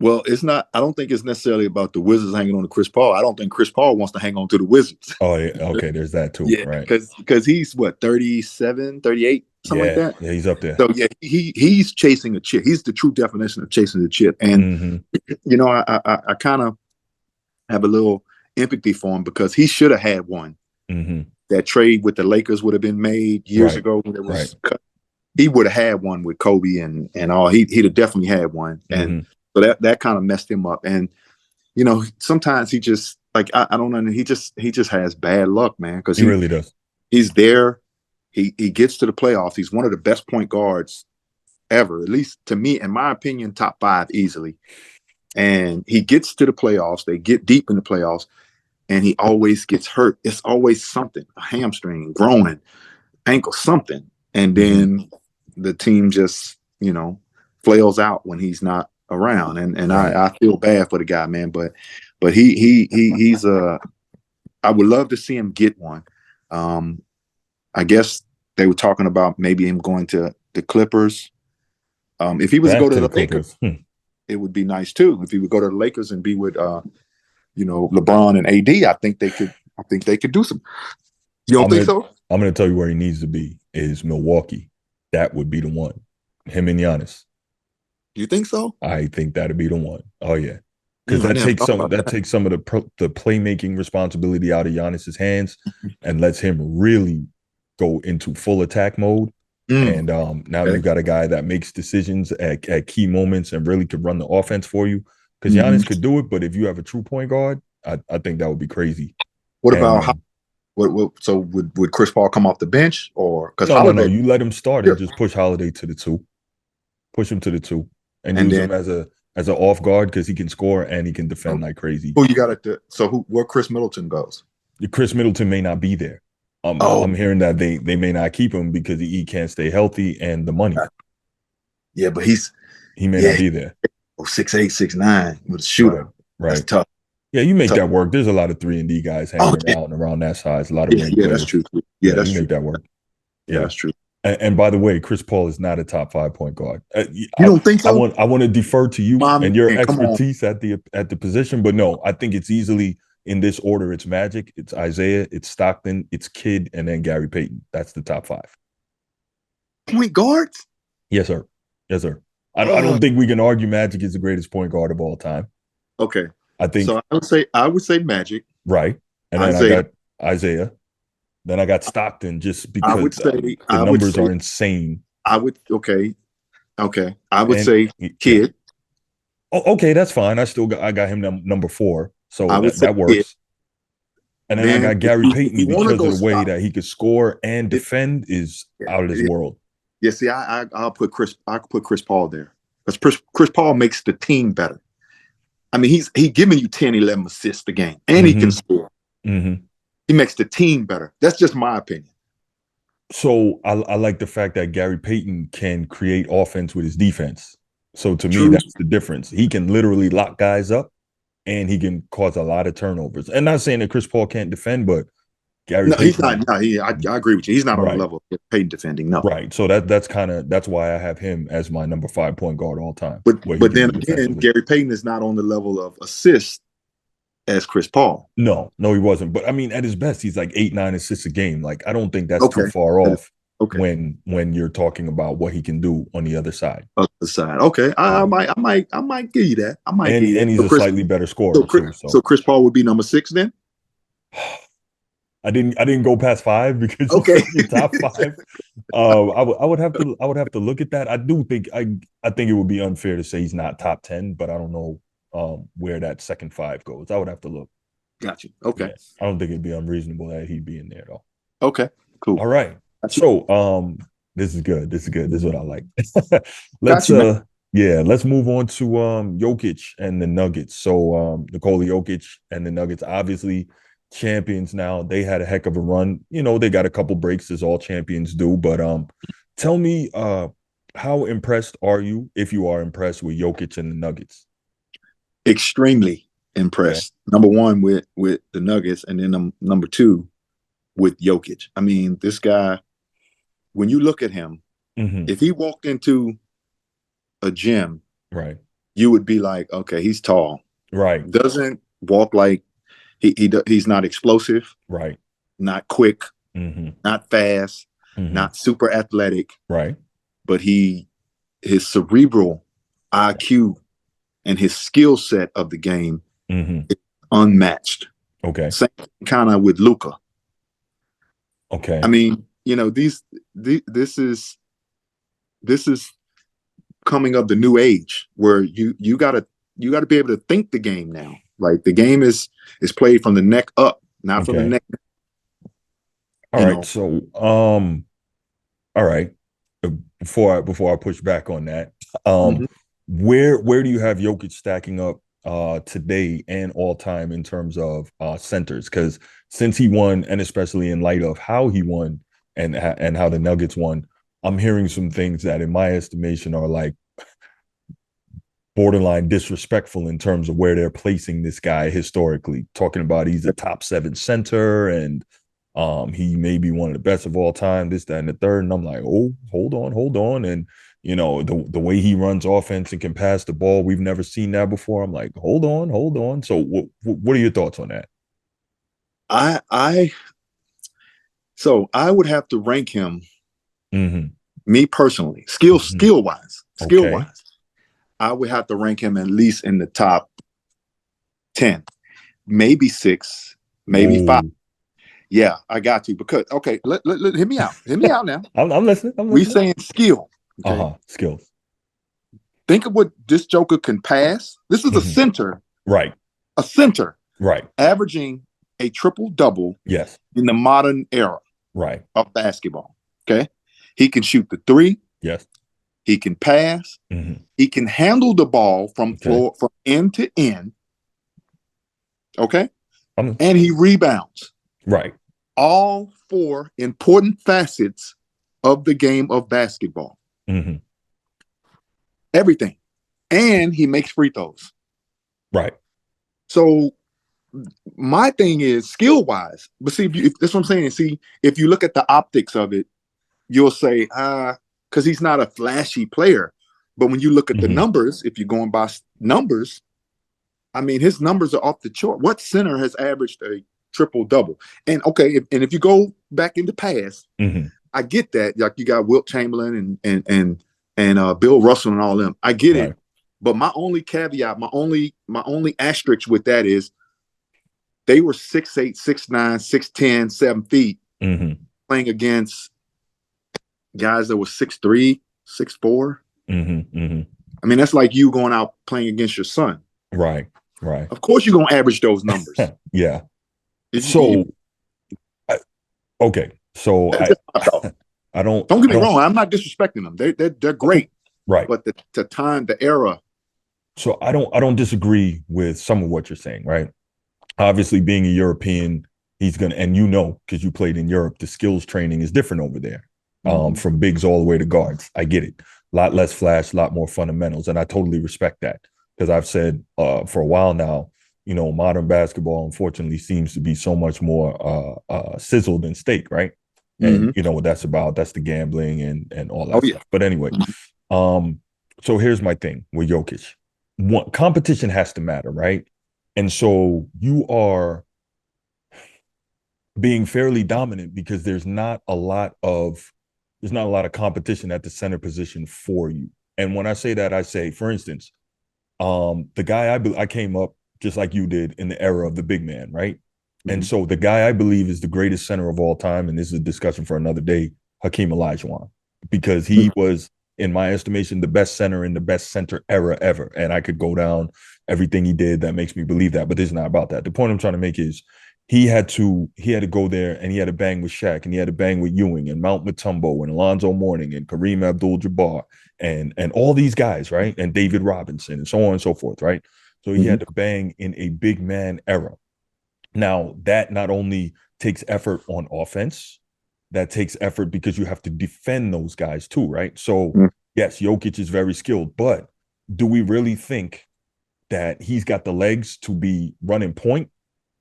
Well, it's not. I don't think it's necessarily about the Wizards hanging on to Chris Paul. I don't think Chris Paul wants to hang on to the Wizards. Oh, yeah. Okay, there's that too. Yeah, right. Because he's what, 37, 38, something like that. Yeah, he's up there. So yeah, he's chasing a chip. He's the true definition of chasing a chip. And I kind of have a little empathy for him because he should have had one. That trade with the Lakers would have been made years ago when it was cut. He would have had one with Kobe and all. He'd have definitely had one. And so that kind of messed him up. And sometimes he just I don't know. He just has bad luck, man. Because he really does. He's there He gets to the playoffs. He's one of the best point guards ever, at least to me, in my opinion, top 5 easily. And he gets to the playoffs. They get deep in the playoffs, and he always gets hurt. It's always something, a hamstring, groin, ankle, something. And then the team just, flails out when he's not around. And I feel bad for the guy, man. But he's I would love to see him get one. I guess they were talking about maybe him going to the Clippers. If he was to go to the Lakers, it would be nice too. If he would go to the Lakers and be with LeBron and AD, I think they could do some. You don't think so? I'm going to tell you where he needs to be is Milwaukee. That would be the one. Him and Giannis. You think so? I think that'd be the one. Oh yeah, because that takes some of the playmaking responsibility out of Giannis's hands and lets him really go into full attack mode. And now you've got a guy that makes decisions at key moments and really could run the offense for you. Because Giannis could do it, but if you have a true point guard, I think that would be crazy. What about so would Chris Paul come off the bench or because no, you let him start and just push Holiday to the 2, push him to the 2, and use him as an off guard because he can score and he can defend like crazy. Who you got at where Chris Middleton goes? Chris Middleton may not be there. I'm hearing that they may not keep him because he can't stay healthy and the money. Yeah, but he may not be there. 6'8", 6'9" with a shooter. Right. That's tough. Yeah, you make that work. There's a lot of 3-and-D guys hanging out and around that size. A lot of that's true. Yeah, that's you true. Make that work. Yeah, that's true. And by the way, Chris Paul is not a top 5 point guard. You don't think so? I want to defer to you and your expertise at the position, but no, I think it's easily in this order. It's Magic, it's Isaiah, it's Stockton, it's Kidd, and then Gary Payton. That's the top 5 point guards. Yes, sir. I don't think we can argue Magic is the greatest point guard of all time. Okay. I think so. I would say Magic. Right. And then I got Isaiah. Then I got Stockton just because the numbers are insane. I would I would say Kidd. Oh, okay, that's fine. I got him number 4. So that works. Kidd. And then I got Gary Payton because of the way that he could score and defend is out of this world. Yeah, see, I'll put Chris Paul there. Because Chris Paul makes the team better. I mean, he's giving you 10, 11 assists a game, and he can score. He makes the team better. That's just my opinion. So I like the fact that Gary Payton can create offense with his defense. So to me, that's the difference. He can literally lock guys up, and he can cause a lot of turnovers. And not saying that Chris Paul can't defend, but Gary Payton, he's not. No, I agree with you. He's not on the level of Payton defending. No, right. So that's why I have him as my number 5 point guard all time. But then again, Gary Payton is not on the level of assists as Chris Paul. No, he wasn't. But I mean, at his best, he's like 8, 9 assists a game. Like I don't think that's too far off. When you're talking about what he can do on the other side. Okay. I might give you that. And he's a slightly better scorer. So Chris Paul would be number 6 then? I didn't go past 5 because you're top 5. I would have to look at that. I do think I think it would be unfair to say he's not top 10, but I don't know where that second 5 goes. I would have to look. Gotcha. Okay. Yeah, I don't think it'd be unreasonable that he'd be in there though. Okay. Cool. All right. So this is good. This is what I like. Let's move on to Jokic and the Nuggets. So Nikola Jokic and the Nuggets, obviously champions now. They had a heck of a run. They got a couple breaks as all champions do. But tell me, how impressed are you, if you are impressed with Jokic and the Nuggets? Extremely impressed. Okay. Number 1 with the Nuggets, and then number 2 with Jokic. I mean, this guy, when you look at him, if he walked into a gym, right, you would be like, okay, he's tall. Right. Doesn't walk like he's not explosive. Right. Not quick. Not fast. Not super athletic. Right. But his cerebral IQ and his skill set of the game is unmatched. Okay. Same kind of with Luka. Okay. I mean, this is coming of the new age where you gotta be able to think the game now. Like the game is played from the neck up, not from the neck. All right. So All right. Uh, before I push back on that, um, Mhm. where do you have Jokic stacking up today and all time in terms of centers? Because since he won, and especially in light of how he won and how the Nuggets won, I'm hearing some things that, in my estimation, are like borderline disrespectful in terms of where they're placing this guy historically. Talking about he's a top 7 center and he may be one of the best of all time, this, that, and the third. And I'm like, oh, hold on. And you know, the way he runs offense and can pass the ball, we've never seen that before. I'm like, hold on. So what are your thoughts on that? I so I would have to rank him, Mm-hmm. me personally, Mm-hmm. skill Okay. wise. I would have to rank him at least in the top 10, maybe 6, maybe 5. Whoa. Yeah, I got to because okay, hear me out. Hear me out now. I'm listening. I'm We listening. saying skill. Okay. Uh-huh. Skills. Think of what this Joker can pass. This is Mm-hmm. Right. a center Right. averaging a triple double Yes. in the modern era Right. of basketball. Okay. He can shoot the three, Yes. he can pass, Mm-hmm. he can handle the ball Okay. from end to end. Okay. I'm And he rebounds. right. All four important facets of the game of basketball. Mm-hmm. Everything. And he makes free throws. Right. So my thing is skill wise, but see, if that's what I'm saying. See, if you look at the optics of it, you'll say, because he's not a flashy player. But when you look at the Mm-hmm. numbers, if you're going by numbers, I mean, his numbers are off the chart. What center has averaged a triple double? And okay, if you go back in the past, Mm-hmm. I get that. Like you got Wilt Chamberlain and Bill Russell and all them. I get it. Right. But my only caveat, my only asterisk with that is they were 6'8", 6'9", 6'10", 7 feet Mm-hmm. playing against guys that were 6'3", 6'4". Mm-hmm. Mm-hmm. I mean, that's like you going out playing against your son. Right. Right. Of course, you're gonna average those numbers. Yeah. You, So I, okay. So that's just my thought. I don't Don't get I me don't wrong. I'm not disrespecting them. They're great, right. but the time, the era. So I don't disagree with some of what you're saying, right? Obviously, being a European, he's gonna, and you know, because you played in Europe, the skills training is different over there. Mm-hmm. From bigs all the way to guards. I get it. A lot less flash, a lot more fundamentals, and I totally respect that because I've said for a while now, you know, modern basketball unfortunately seems to be so much more sizzle than steak, right? And Mm-hmm. you know what that's about. That's the gambling and all Oh that yeah. stuff. But anyway, um, so here's my thing with Jokic. One, competition has to matter, right? And so you are being fairly dominant because there's not a lot of competition at the center position for you. And when I say that, I say, for instance, the guy I came up just like you did in the era of the big man, right? And Mm-hmm. so the guy I believe is the greatest center of all time, and this is a discussion for another day, Hakeem Olajuwon, because he was, in my estimation, the best center in the best center era ever. And I could go down everything he did that makes me believe that, but this is not about that. The point I'm trying to make is he had to go there and he had to bang with Shaq and he had to bang with Ewing and Mount Mutombo and Alonzo Mourning and Kareem Abdul-Jabbar and all these guys, right? And David Robinson and so on and so forth, right? So he Mm-hmm. had to bang in a big man era. Now, that not only takes effort on offense, that takes effort because you have to defend those guys too, right? So, yes, Jokic is very skilled, but do we really think that he's got the legs to be running point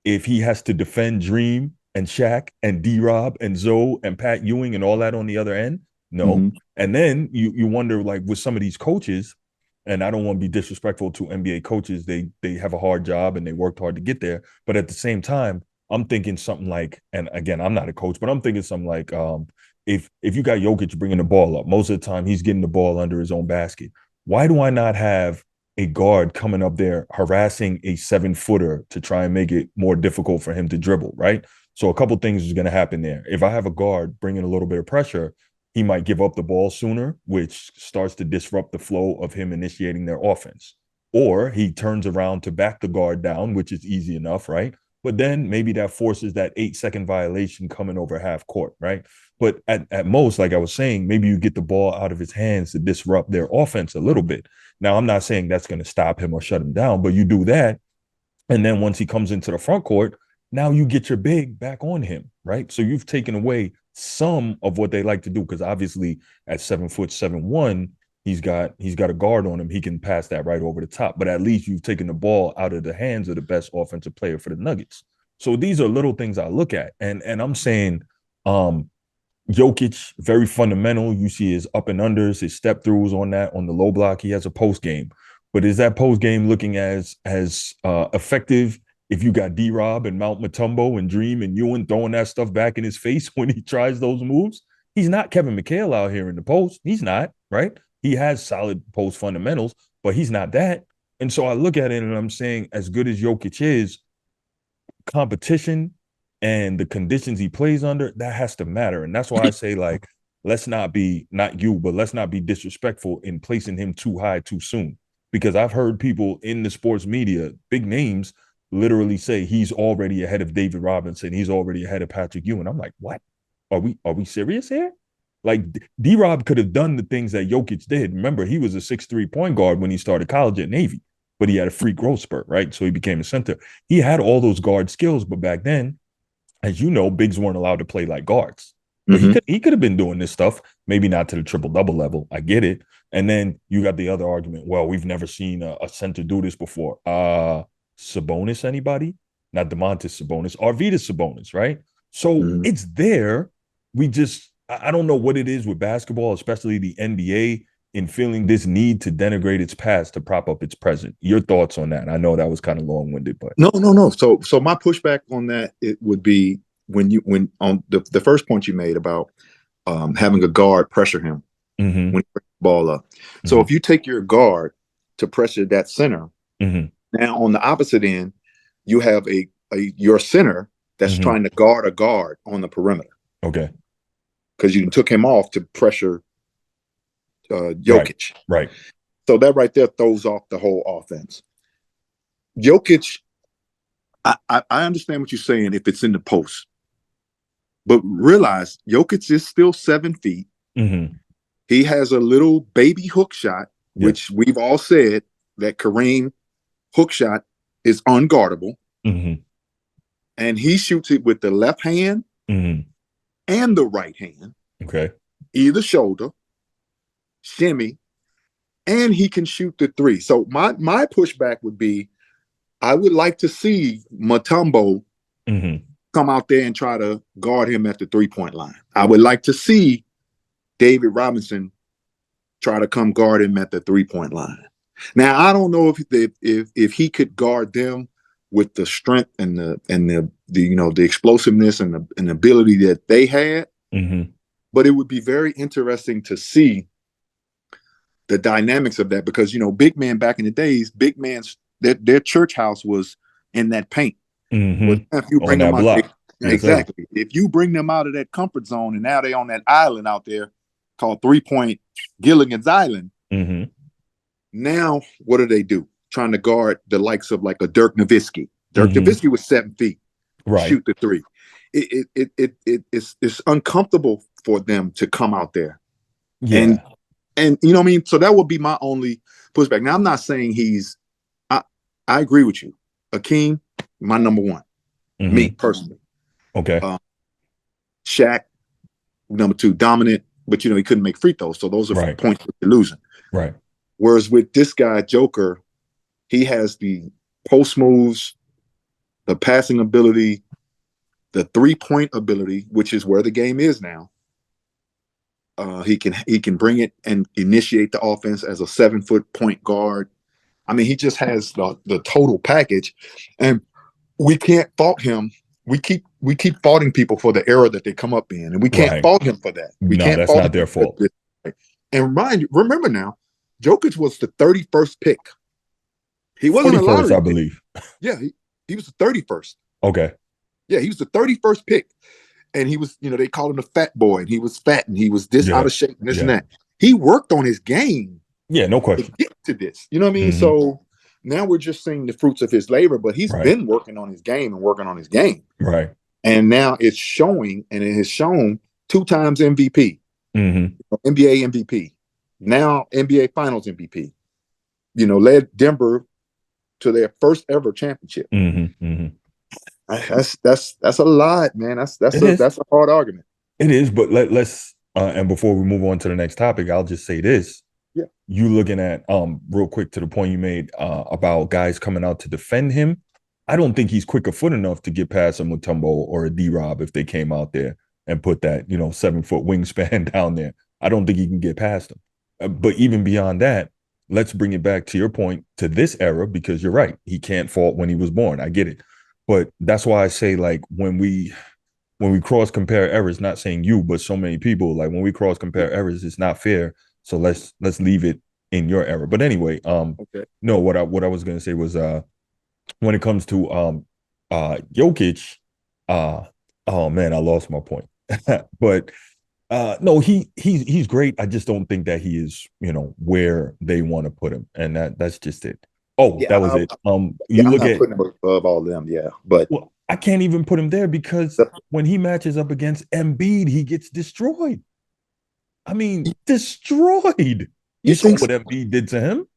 if he has to defend Dream and Shaq and D-Rob and Zoe and Pat Ewing and all that on the other end? No. Mm-hmm. And then you wonder, like, with some of these coaches, and I don't want to be disrespectful to NBA coaches, they have a hard job and they worked hard to get there. But at the same time, I'm thinking something like, and again, I'm not a coach, but I'm thinking something like, if you got Jokic bringing the ball up, most of the time he's getting the ball under his own basket. Why do I not have a guard coming up there harassing a 7-footer to try and make it more difficult for him to dribble, right? So a couple things is going to happen there. If I have a guard bringing a little bit of pressure, he might give up the ball sooner, which starts to disrupt the flow of him initiating their offense. Or he turns around to back the guard down, which is easy enough, right? but then maybe that forces that 8-second violation coming over half court, right? But at most, like I was saying, maybe you get the ball out of his hands to disrupt their offense a little bit. Now, I'm not saying that's going to stop him or shut him down, but you do that. And then once he comes into the front court, now you get your big back on him, right? So you've taken away some of what they like to do, because obviously at 7'7" he's got a guard on him. He can pass that right over the top. But at least you've taken the ball out of the hands of the best offensive player for the Nuggets. So these are little things I look at. And I'm saying Jokic, very fundamental. You see his up and unders, his step throughs on the low block. He has a post game. But is that post game looking as effective if you got D-Rob and Mount Mutombo and Dream and Ewan throwing that stuff back in his face when he tries those moves? He's not Kevin McHale out here in the post. He's not, right? He has solid post fundamentals, but he's not that. And so I look at it and I'm saying, as good as Jokic is, competition and the conditions he plays under, that has to matter. And that's why I say, like, let's not be, not you, but let's not be disrespectful in placing him too high too soon. Because I've heard people in the sports media, big names, literally say he's already ahead of David Robinson. He's already ahead of Patrick Ewing. I'm like, what? Are we serious here? Like, D-Rob could have done the things that Jokic did. Remember, he was a 6'3" point guard when he started college at Navy, but he had a free growth spurt, right? So he became a center. He had all those guard skills, but back then, as you know, bigs weren't allowed to play like guards. But he could have been doing this stuff, maybe not to the triple-double level. I get it. And then you got the other argument. Well, we've never seen a center do this before. Sabonis, anybody? Not Domantas Sabonis, Arvydas Sabonis, right? So it's there. I don't know what it is with basketball, especially the NBA, in feeling this need to denigrate its past to prop up its present. Your thoughts on that? I know that was kind of long-winded, but no. So my pushback on that, it would be when on the first point you made about having a guard pressure him when he brings the ball up. So if you take your guard to pressure that center, now on the opposite end, you have your center that's trying to guard a guard on the perimeter. Okay. Because you took him off to pressure Jokic. Right. So that right there throws off the whole offense. Jokic, I understand what you're saying if it's in the post. But realize Jokic is still 7 feet. He has a little baby hook shot, which we've all said that Kareem hook shot is unguardable. And he shoots it with the left hand and the right hand. Okay. Either shoulder, shimmy, and he can shoot the three. So my pushback would be, I would like to see Mutombo come out there and try to guard him at the 3-point line. I would like to see David Robinson try to come guard him at the 3-point line. Now, I don't know if he could guard them with the strength and the explosiveness and the ability that they had. But it would be very interesting to see the dynamics of that, because big man back in the days, big man's their church house was in that paint. If you bring them out, exactly. If you bring them out of that comfort zone and now they're on that island out there called 3-point Gilligan's Island. Now, what do? Trying to guard the likes of like a Dirk Nowitzki. Dirk Nowitzki was 7 feet, shoot the three. It's uncomfortable for them to come out there. And you know what I mean? So that would be my only pushback. Now, I'm not saying I agree with you. Akeem, my number one. Me, personally. Okay. Shaq, number 2, dominant, but he couldn't make free throws. So those are points that you're losing. Right. Whereas with this guy, Joker, he has the post moves, the passing ability, the 3-point ability, which is where the game is now. He can bring it and initiate the offense as a 7-foot point guard. I mean, he just has the total package, and we can't fault him. We keep faulting people for the era that they come up in, and we can't fault him for that. That's not their fault. And remember now, Jokic was the 31st pick. He wasn't a lottery pick, I pick. believe. Yeah, he was the 31st. Okay. Yeah, he was the 31st pick. And he was, they called him the fat boy, and he was fat, and he was this out of shape, and this and that. He worked on his game. Yeah, no question. To get to this. You know what I mean? So now we're just seeing the fruits of his labor, but he's Right. been working on his game and working on his game. Right. And now it's showing, and it has shown 2 times MVP, NBA MVP, now NBA Finals MVP. Led Denver to their first ever championship. That's a lot, man. That's a hard argument. It is, but let's and before we move on to the next topic, I'll just say this. Yeah. You looking at real quick to the point you made about guys coming out to defend him. I don't think he's quicker foot enough to get past a Mutombo or a D-Rob if they came out there and put that 7-foot wingspan down there. I don't think he can get past him. But even beyond that, let's bring it back to your point to this era, because you're right. He can't fault when he was born. I get it. But that's why I say, like, when we cross compare errors, not saying you, but so many people, like when we cross compare errors, it's not fair. So let's leave it in your era. But anyway, okay. No, what I was gonna say was when it comes to Jokic, oh man, I lost my point. But no, he's great. I just don't think that he is, where they want to put him, and that's just it. Oh, yeah, that was it. You look at putting him above all of them, yeah, but I can't even put him there because when he matches up against Embiid, he gets destroyed. I mean, destroyed. You saw what Embiid did to him?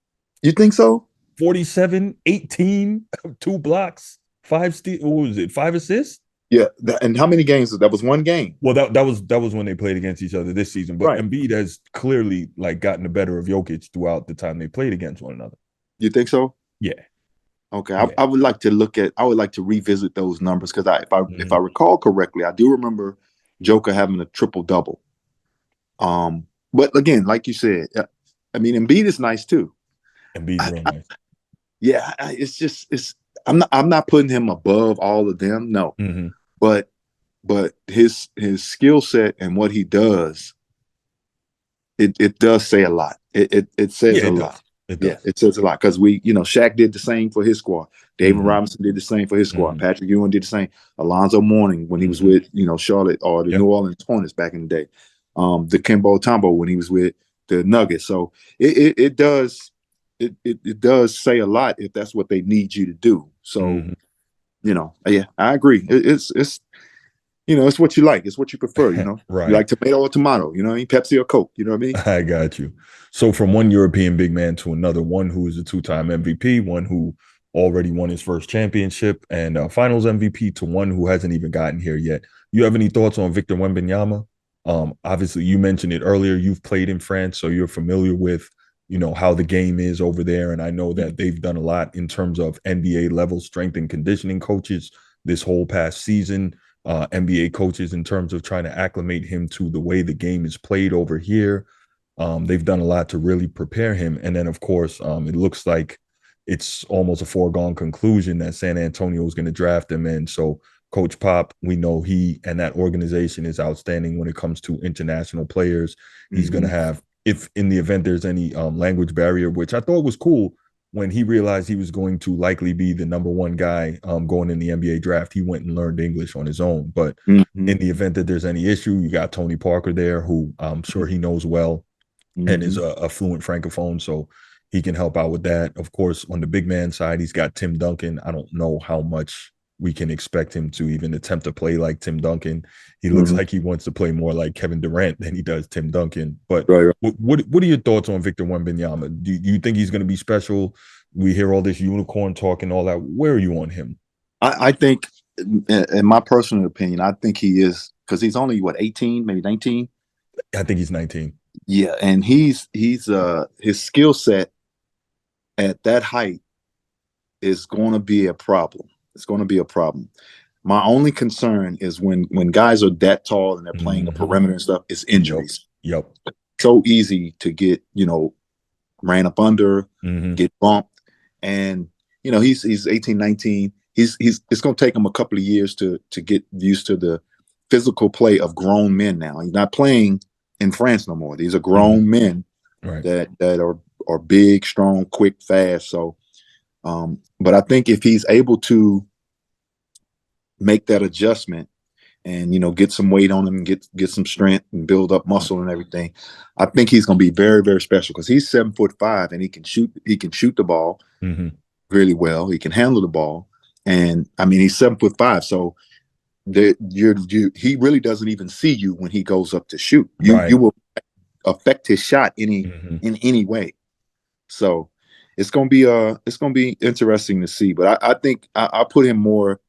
You think so? 47, 18, 2 blocks, 5 steals. What was it? 5 assists? Yeah, and how many games? That was one game. Well, that was when they played against each other this season. But Embiid has clearly gotten the better of Jokic throughout the time they played against one another. You think so? Yeah. Okay, yeah. I would like to revisit those numbers because if I recall correctly, I do remember Joker having a triple-double. But again, like you said, I mean, Embiid is nice too. Embiid's real nice. Yeah, I'm not putting him above all of them, no. But his skill set and what he does, it does say a lot. It says a lot. It says a lot because Shaq did the same for his squad. David Robinson did the same for his squad. Patrick Ewing did the same. Alonzo Mourning when he was with Charlotte or the New Orleans Hornets back in the day. Dikembe Mutombo when he was with the Nuggets. So it does say a lot if that's what they need you to do. So yeah, I agree. It's it's what you like. It's what you prefer. Right. You like tomato or tomato. Pepsi or Coke. You know what I mean? I got you. So from one European big man to another, one who is a 2-time MVP, one who already won his first championship and Finals MVP, to one who hasn't even gotten here yet. You have any thoughts on Victor Wembanyama? Obviously, you mentioned it earlier. You've played in France, so you're familiar with how the game is over there, and I know that they've done a lot in terms of NBA level strength and conditioning coaches this whole past season. NBA coaches in terms of trying to acclimate him to the way the game is played over here. They've done a lot to really prepare him. And then, of course, it looks like it's almost a foregone conclusion that San Antonio is going to draft him. And so Coach Pop, we know he and that organization is outstanding when it comes to international players. He's going to have, if in the event there's any language barrier, which I thought was cool, when he realized he was going to likely be the number one guy going in the NBA draft, he went and learned English on his own. But in the event that there's any issue, you got Tony Parker there, who I'm sure he knows well and is a fluent Francophone, so he can help out with that. Of course, on the big man side, he's got Tim Duncan. I don't know how much we can expect him to even attempt to play like Tim Duncan. He looks like he wants to play more like Kevin Durant than he does Tim Duncan. But what are your thoughts on Victor Wembanyama? Do you think he's going to be special? We hear all this unicorn talk and all that. Where are you on him? I think, in my personal opinion, I think he is, because he's only 18, maybe 19. I think he's 19. Yeah, and he's his skill set at that height is going to be a problem. It's going to be a problem. My only concern is when guys are that tall and they're playing a perimeter and stuff, it's injuries. Yep. So easy to get, ran up under, get bumped. And, he's 18, 19. It's going to take him a couple of years to get used to the physical play of grown men now. He's not playing in France no more. These are grown men that are big, strong, quick, fast. So, but I think if he's able to make that adjustment and get some weight on him, get some strength and build up muscle and everything, I think he's going to be very, very special because he's 7'5" and he can shoot the ball. really well. He can handle the ball, and I mean he's 7'5", so he really doesn't even see you when he goes up to shoot. You Right. will affect his shot Hmm. in any way. So it's gonna be interesting to see. But I think I put him more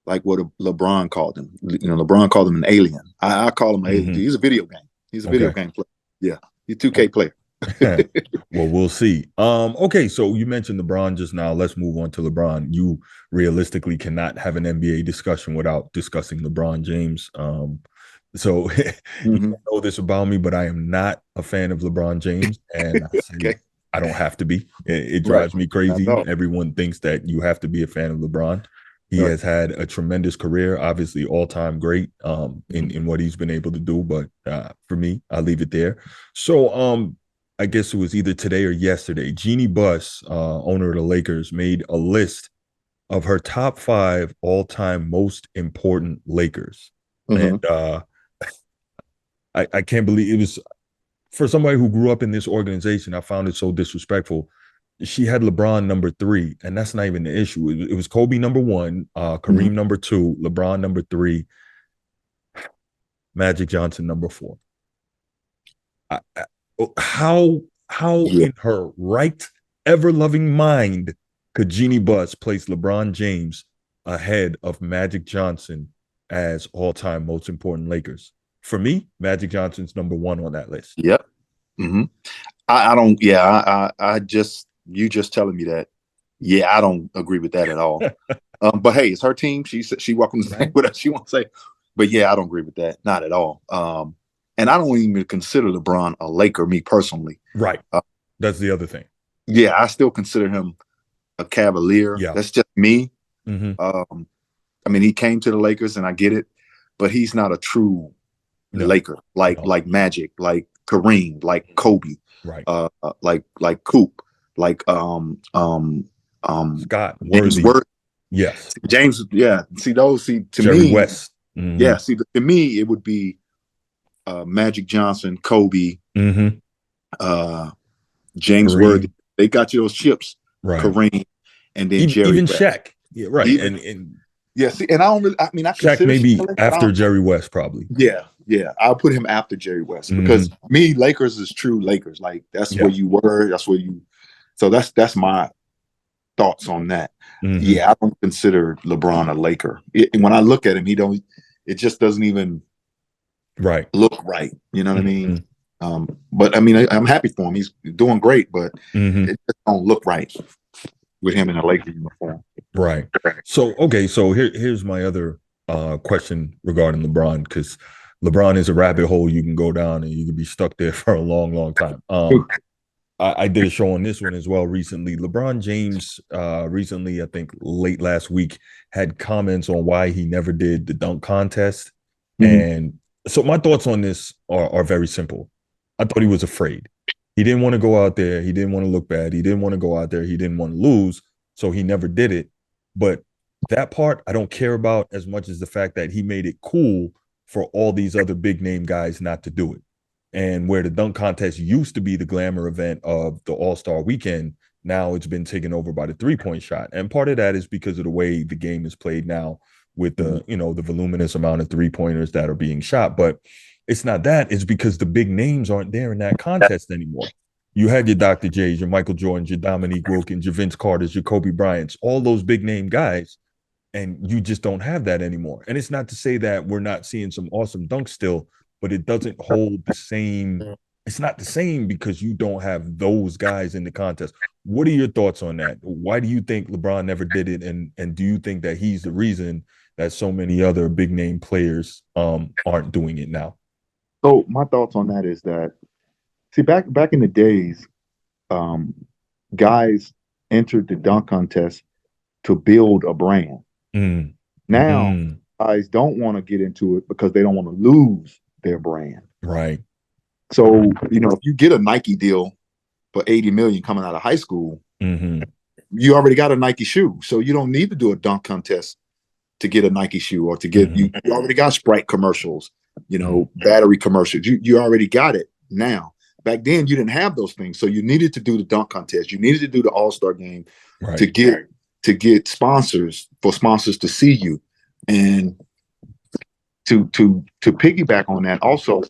like what LeBron called him. You know, LeBron called him an alien. I call him an alien. Hmm. He's a video game. He's a video Okay. game player. Yeah, he's a 2K player. Well, we'll see. Okay, so you mentioned LeBron just now. Let's move on to LeBron. You realistically cannot have an NBA discussion without discussing LeBron James. So you Mm-hmm. don't know this about me, but I am not a fan of LeBron James, and I say Okay, I don't have to be. It right. drives me Not at crazy. all. Everyone thinks that you have to be a fan of LeBron. He Right. has had a tremendous career, obviously all time great Mm-hmm. in what he's been able to do. But for me, I leave it there. So I guess it was either today or yesterday. Jeannie Buss, owner of the Lakers, made a list of her top 5 all-time most important Lakers, Mm-hmm. and I can't believe it was for somebody who grew up in this organization. I found it so disrespectful. She had LeBron number 3, and that's not even the issue. It was Kobe number 1, Mm-hmm. Kareem number 2, LeBron number 3, Magic Johnson number 4. How Yeah. in her right ever loving mind could Jeannie Buss place LeBron James ahead of Magic Johnson as all-time most important Lakers? For me, Magic Johnson's number 1 on that list. Yep. Mm-hmm. I don't. Yeah. I just you just telling me that. Yeah, I don't agree with that at all. But hey, it's her team. She welcome to say whatever she wants to say. But yeah, I don't agree with that. Not at all. And I don't even consider LeBron a Laker, me personally. Right. Uh, That's the other thing. yeah, I still consider him a Cavalier. Yeah. That's just me. Mm-hmm. I mean, he came to the Lakers, and I get it, but he's not a true No. Laker No. like Magic, like Kareem, like Kobe, Right. Like Coop, like Scott James Worthy. Worth. Yes. James, yeah. See to Jerry me, West. Mm-hmm. yeah. See to me, it would be Magic Johnson, Kobe, Mm-hmm. uh, James Worthy. Kareem. They got you those chips, Right. Kareem, and then Jerry Even West. Shaq. Yeah, right. Even And yeah. See, and I don't really. I mean, I Shaq consider Shaq, maybe but I after don't. Jerry West, probably. Yeah, yeah. I'll put him after Jerry West because Mm-hmm. me, Lakers is true Lakers. Like that's where Yeah. you were. That's where you. So that's my thoughts on that. Mm-hmm. Yeah, I don't consider LeBron a Laker. When I look at him, he don't. It just doesn't even Right. look right. You know what I mean? Mm-hmm. But I mean, I'm happy for him. He's doing great, but Mm-hmm. it just don't look right with him in a Laker uniform. Right. So okay, so here's my other question regarding LeBron, because LeBron is a rabbit hole you can go down and you can be stuck there for a long, long time. I did a show on this one as well recently. LeBron James recently, I think late last week, had comments on why he never did the dunk contest. Mhm. And so my thoughts on this are very simple. I thought he was afraid. He didn't want to go out there. He didn't want to look bad. He didn't want to go out there. He didn't want to lose. So he never did it. But that part I don't care about as much as the fact that he made it cool for all these other big name guys not to do it. And where the dunk contest used to be the glamour event of the All-Star weekend, now it's been taken over by the three-point shot. And part of that is because of the way the game is played now with the, the voluminous amount of three-pointers that are being shot. But it's not that. It's because the big names aren't there in that contest anymore. You had your Dr. J's, your Michael Jordans, your Dominique Wilkins, your Vince Carters, your Kobe Bryants, all those big name guys, and you just don't have that anymore. And it's not to say that we're not seeing some awesome dunks still, but it doesn't hold the same. It's not the same because you don't have those guys in the contest. What are your thoughts on that? Why do you think LeBron never did it? And do you think that he's the reason that so many other big name players aren't doing it now? So my thoughts on that is that see back in the days, um, guys entered the dunk contest to build a brand. Mm. Now Mm. guys don't want to get into it because they don't want to lose their brand. Right. So if you get a Nike deal for 80 million coming out of high school, Mm-hmm. you already got a Nike shoe, so you don't need to do a dunk contest to get a Nike shoe or to get Mm-hmm. you already got Sprite commercials, battery commercials. You already got it now. back then you didn't have those things. So you needed to do the dunk contest. You needed to do the All-Star game Right. to get sponsors to see you. And to piggyback on that also,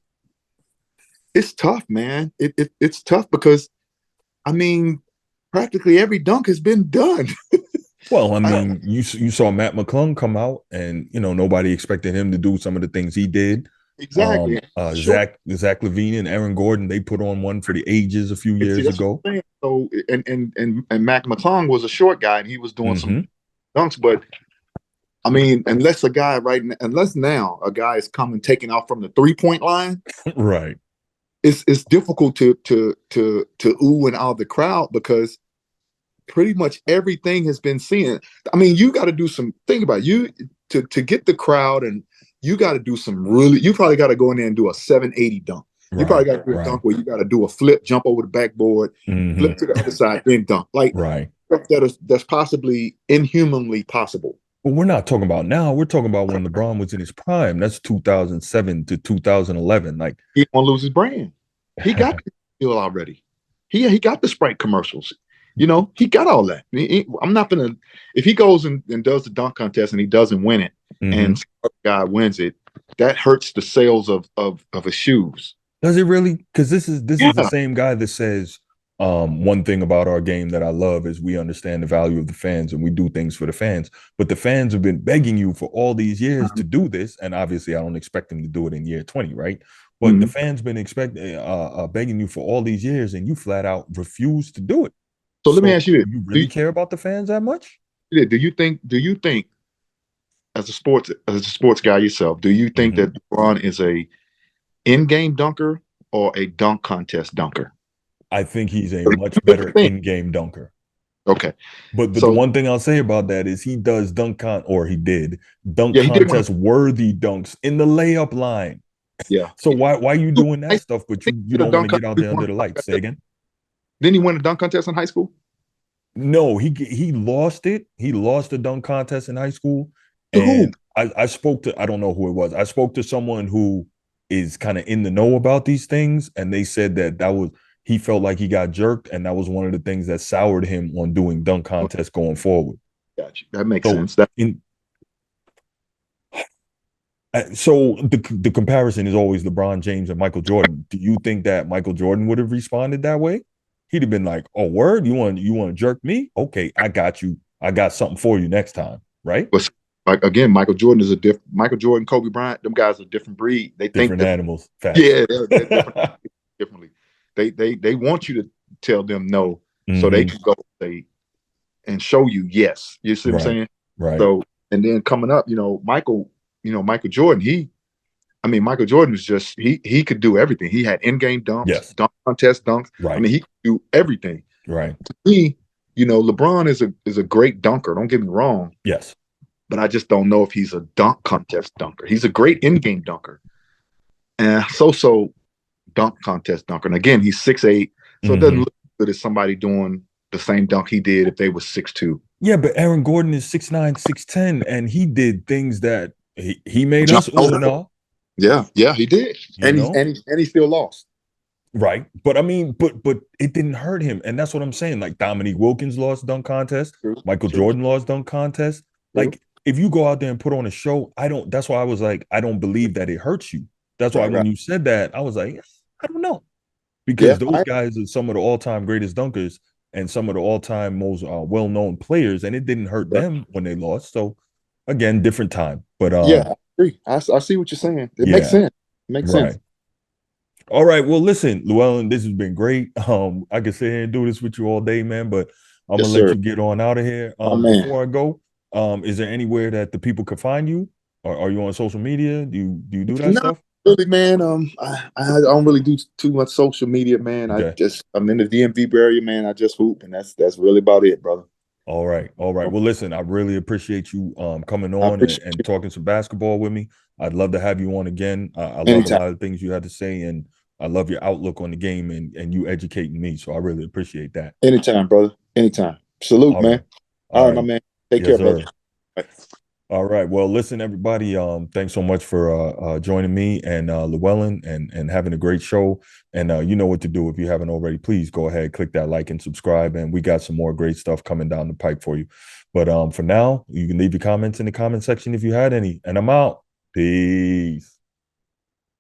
it's tough, man. It's tough because I mean, practically every dunk has been done. Well, I mean, you saw Matt McClung come out, and nobody expected him to do some of the things he did. Exactly. Zach LaVine and Aaron Gordon, they put on one for the ages a few years ago. So and Mac McClung was a short guy, and he was doing some dunks. But I mean, unless now a guy is coming taking off from the 3-point line, right? It's difficult to ooh and out of the crowd because pretty much everything has been seen. I mean, you got to do some think about it. You to get the crowd, and you got to do some really. You probably got to go in there and do a 780 dunk. You probably got to do a dunk where you got to do a flip, jump over the backboard, flip to the other side, then dunk. Like that's possibly inhumanly possible. But we're not talking about now. We're talking about when LeBron was in his prime. That's 2007 to 2011. Like, he won't lose his brand. He got the deal already. He got the Sprite commercials. He got all that. I'm not gonna. If he goes and does the dunk contest and he doesn't win it, and some guy wins it, that hurts the sales of his shoes. Does it really? Because this is the same guy that says one thing about our game that I love is we understand the value of the fans and we do things for the fans. But the fans have been begging you for all these years to do this, and obviously I don't expect them to do it in year 20, right? But the fans been begging you for all these years, and you flat out refuse to do it. So let me ask you: do you really care about the fans that much? Do you think, as a sports guy yourself, do you think that LeBron is a in-game dunker or a dunk contest dunker? I think he's a much better in-game dunker. Okay. But the one thing I'll say about that is he does he did contest worthy dunks in the layup line. Yeah. So why are you doing that stuff, but you don't want to get out there under the lights? Say again? Didn't he win a dunk contest in high school? No, he lost it. He lost the dunk contest in high school. And I spoke to, I don't know who it was. I spoke to someone who is kind of in the know about these things, and they said that he felt like he got jerked, and that was one of the things that soured him on doing dunk contests going forward. Gotcha. That makes sense. So the comparison is always LeBron James and Michael Jordan. Do you think that Michael Jordan would have responded that way? He'd have been like, "Oh, word, you want to jerk me? Okay, I got you. I got something for you next time." Right? But like again, Michael Jordan, Kobe Bryant, them guys are a different breed. They different animals. Facts. Yeah, they're different, differently. They want you to tell them no, so they can go and show you yes. You see what I'm saying? Right. So and then coming up, Michael Jordan, Michael Jordan was just he could do everything. He had in-game dunks, dunk contest dunks. Right. I mean, he could do everything. Right. To me, LeBron is a great dunker. Don't get me wrong. Yes. But I just don't know if he's a dunk contest dunker. He's a great in-game dunker. And so dunk contest dunker. And again, he's 6'8", so it doesn't look good as somebody doing the same dunk he did if they was 6'2". Yeah, but Aaron Gordon is 6'9", 6'10", and he did things that he made us all. Yeah, he did. And he still lost. Right. But I mean, but it didn't hurt him. And that's what I'm saying. Like Dominique Wilkins lost dunk contest. Michael Jordan lost dunk contest. Like if you go out there and put on a show, that's why I was like, I don't believe that it hurts you. That's why when you said that, I was like, I don't know. Because those guys are some of the all-time greatest dunkers and some of the all-time most well-known players, and it didn't hurt them when they lost. So again, different time. But yeah, I agree. I see what you're saying. It makes sense. Sense. All right. Well, listen, Llewellyn, this has been great. I could sit here and do this with you all day, man, but I'm gonna let you get on out of here. Before I go, is there anywhere that the people could find you? Or are you on social media? Do you do that stuff? Really, man. I don't really do too much social media, man. Okay. I'm in the DMV area, man. I just hoop, and that's really about it, brother. All right. Well, listen, I really appreciate you coming on and talking some basketball with me. I'd love to have you on again. I love a lot of things you had to say, and I love your outlook on the game and you educating me. So I really appreciate that. Anytime, brother. Anytime. Salute, man. All right, my man. Take care, brother. Bye. All right. Well, listen, everybody. Thanks so much for joining me and Llewellyn and having a great show. And you know what to do if you haven't already. Please go ahead, click that like and subscribe. And we got some more great stuff coming down the pipe for you. But for now, you can leave your comments in the comment section if you had any. And I'm out. Peace.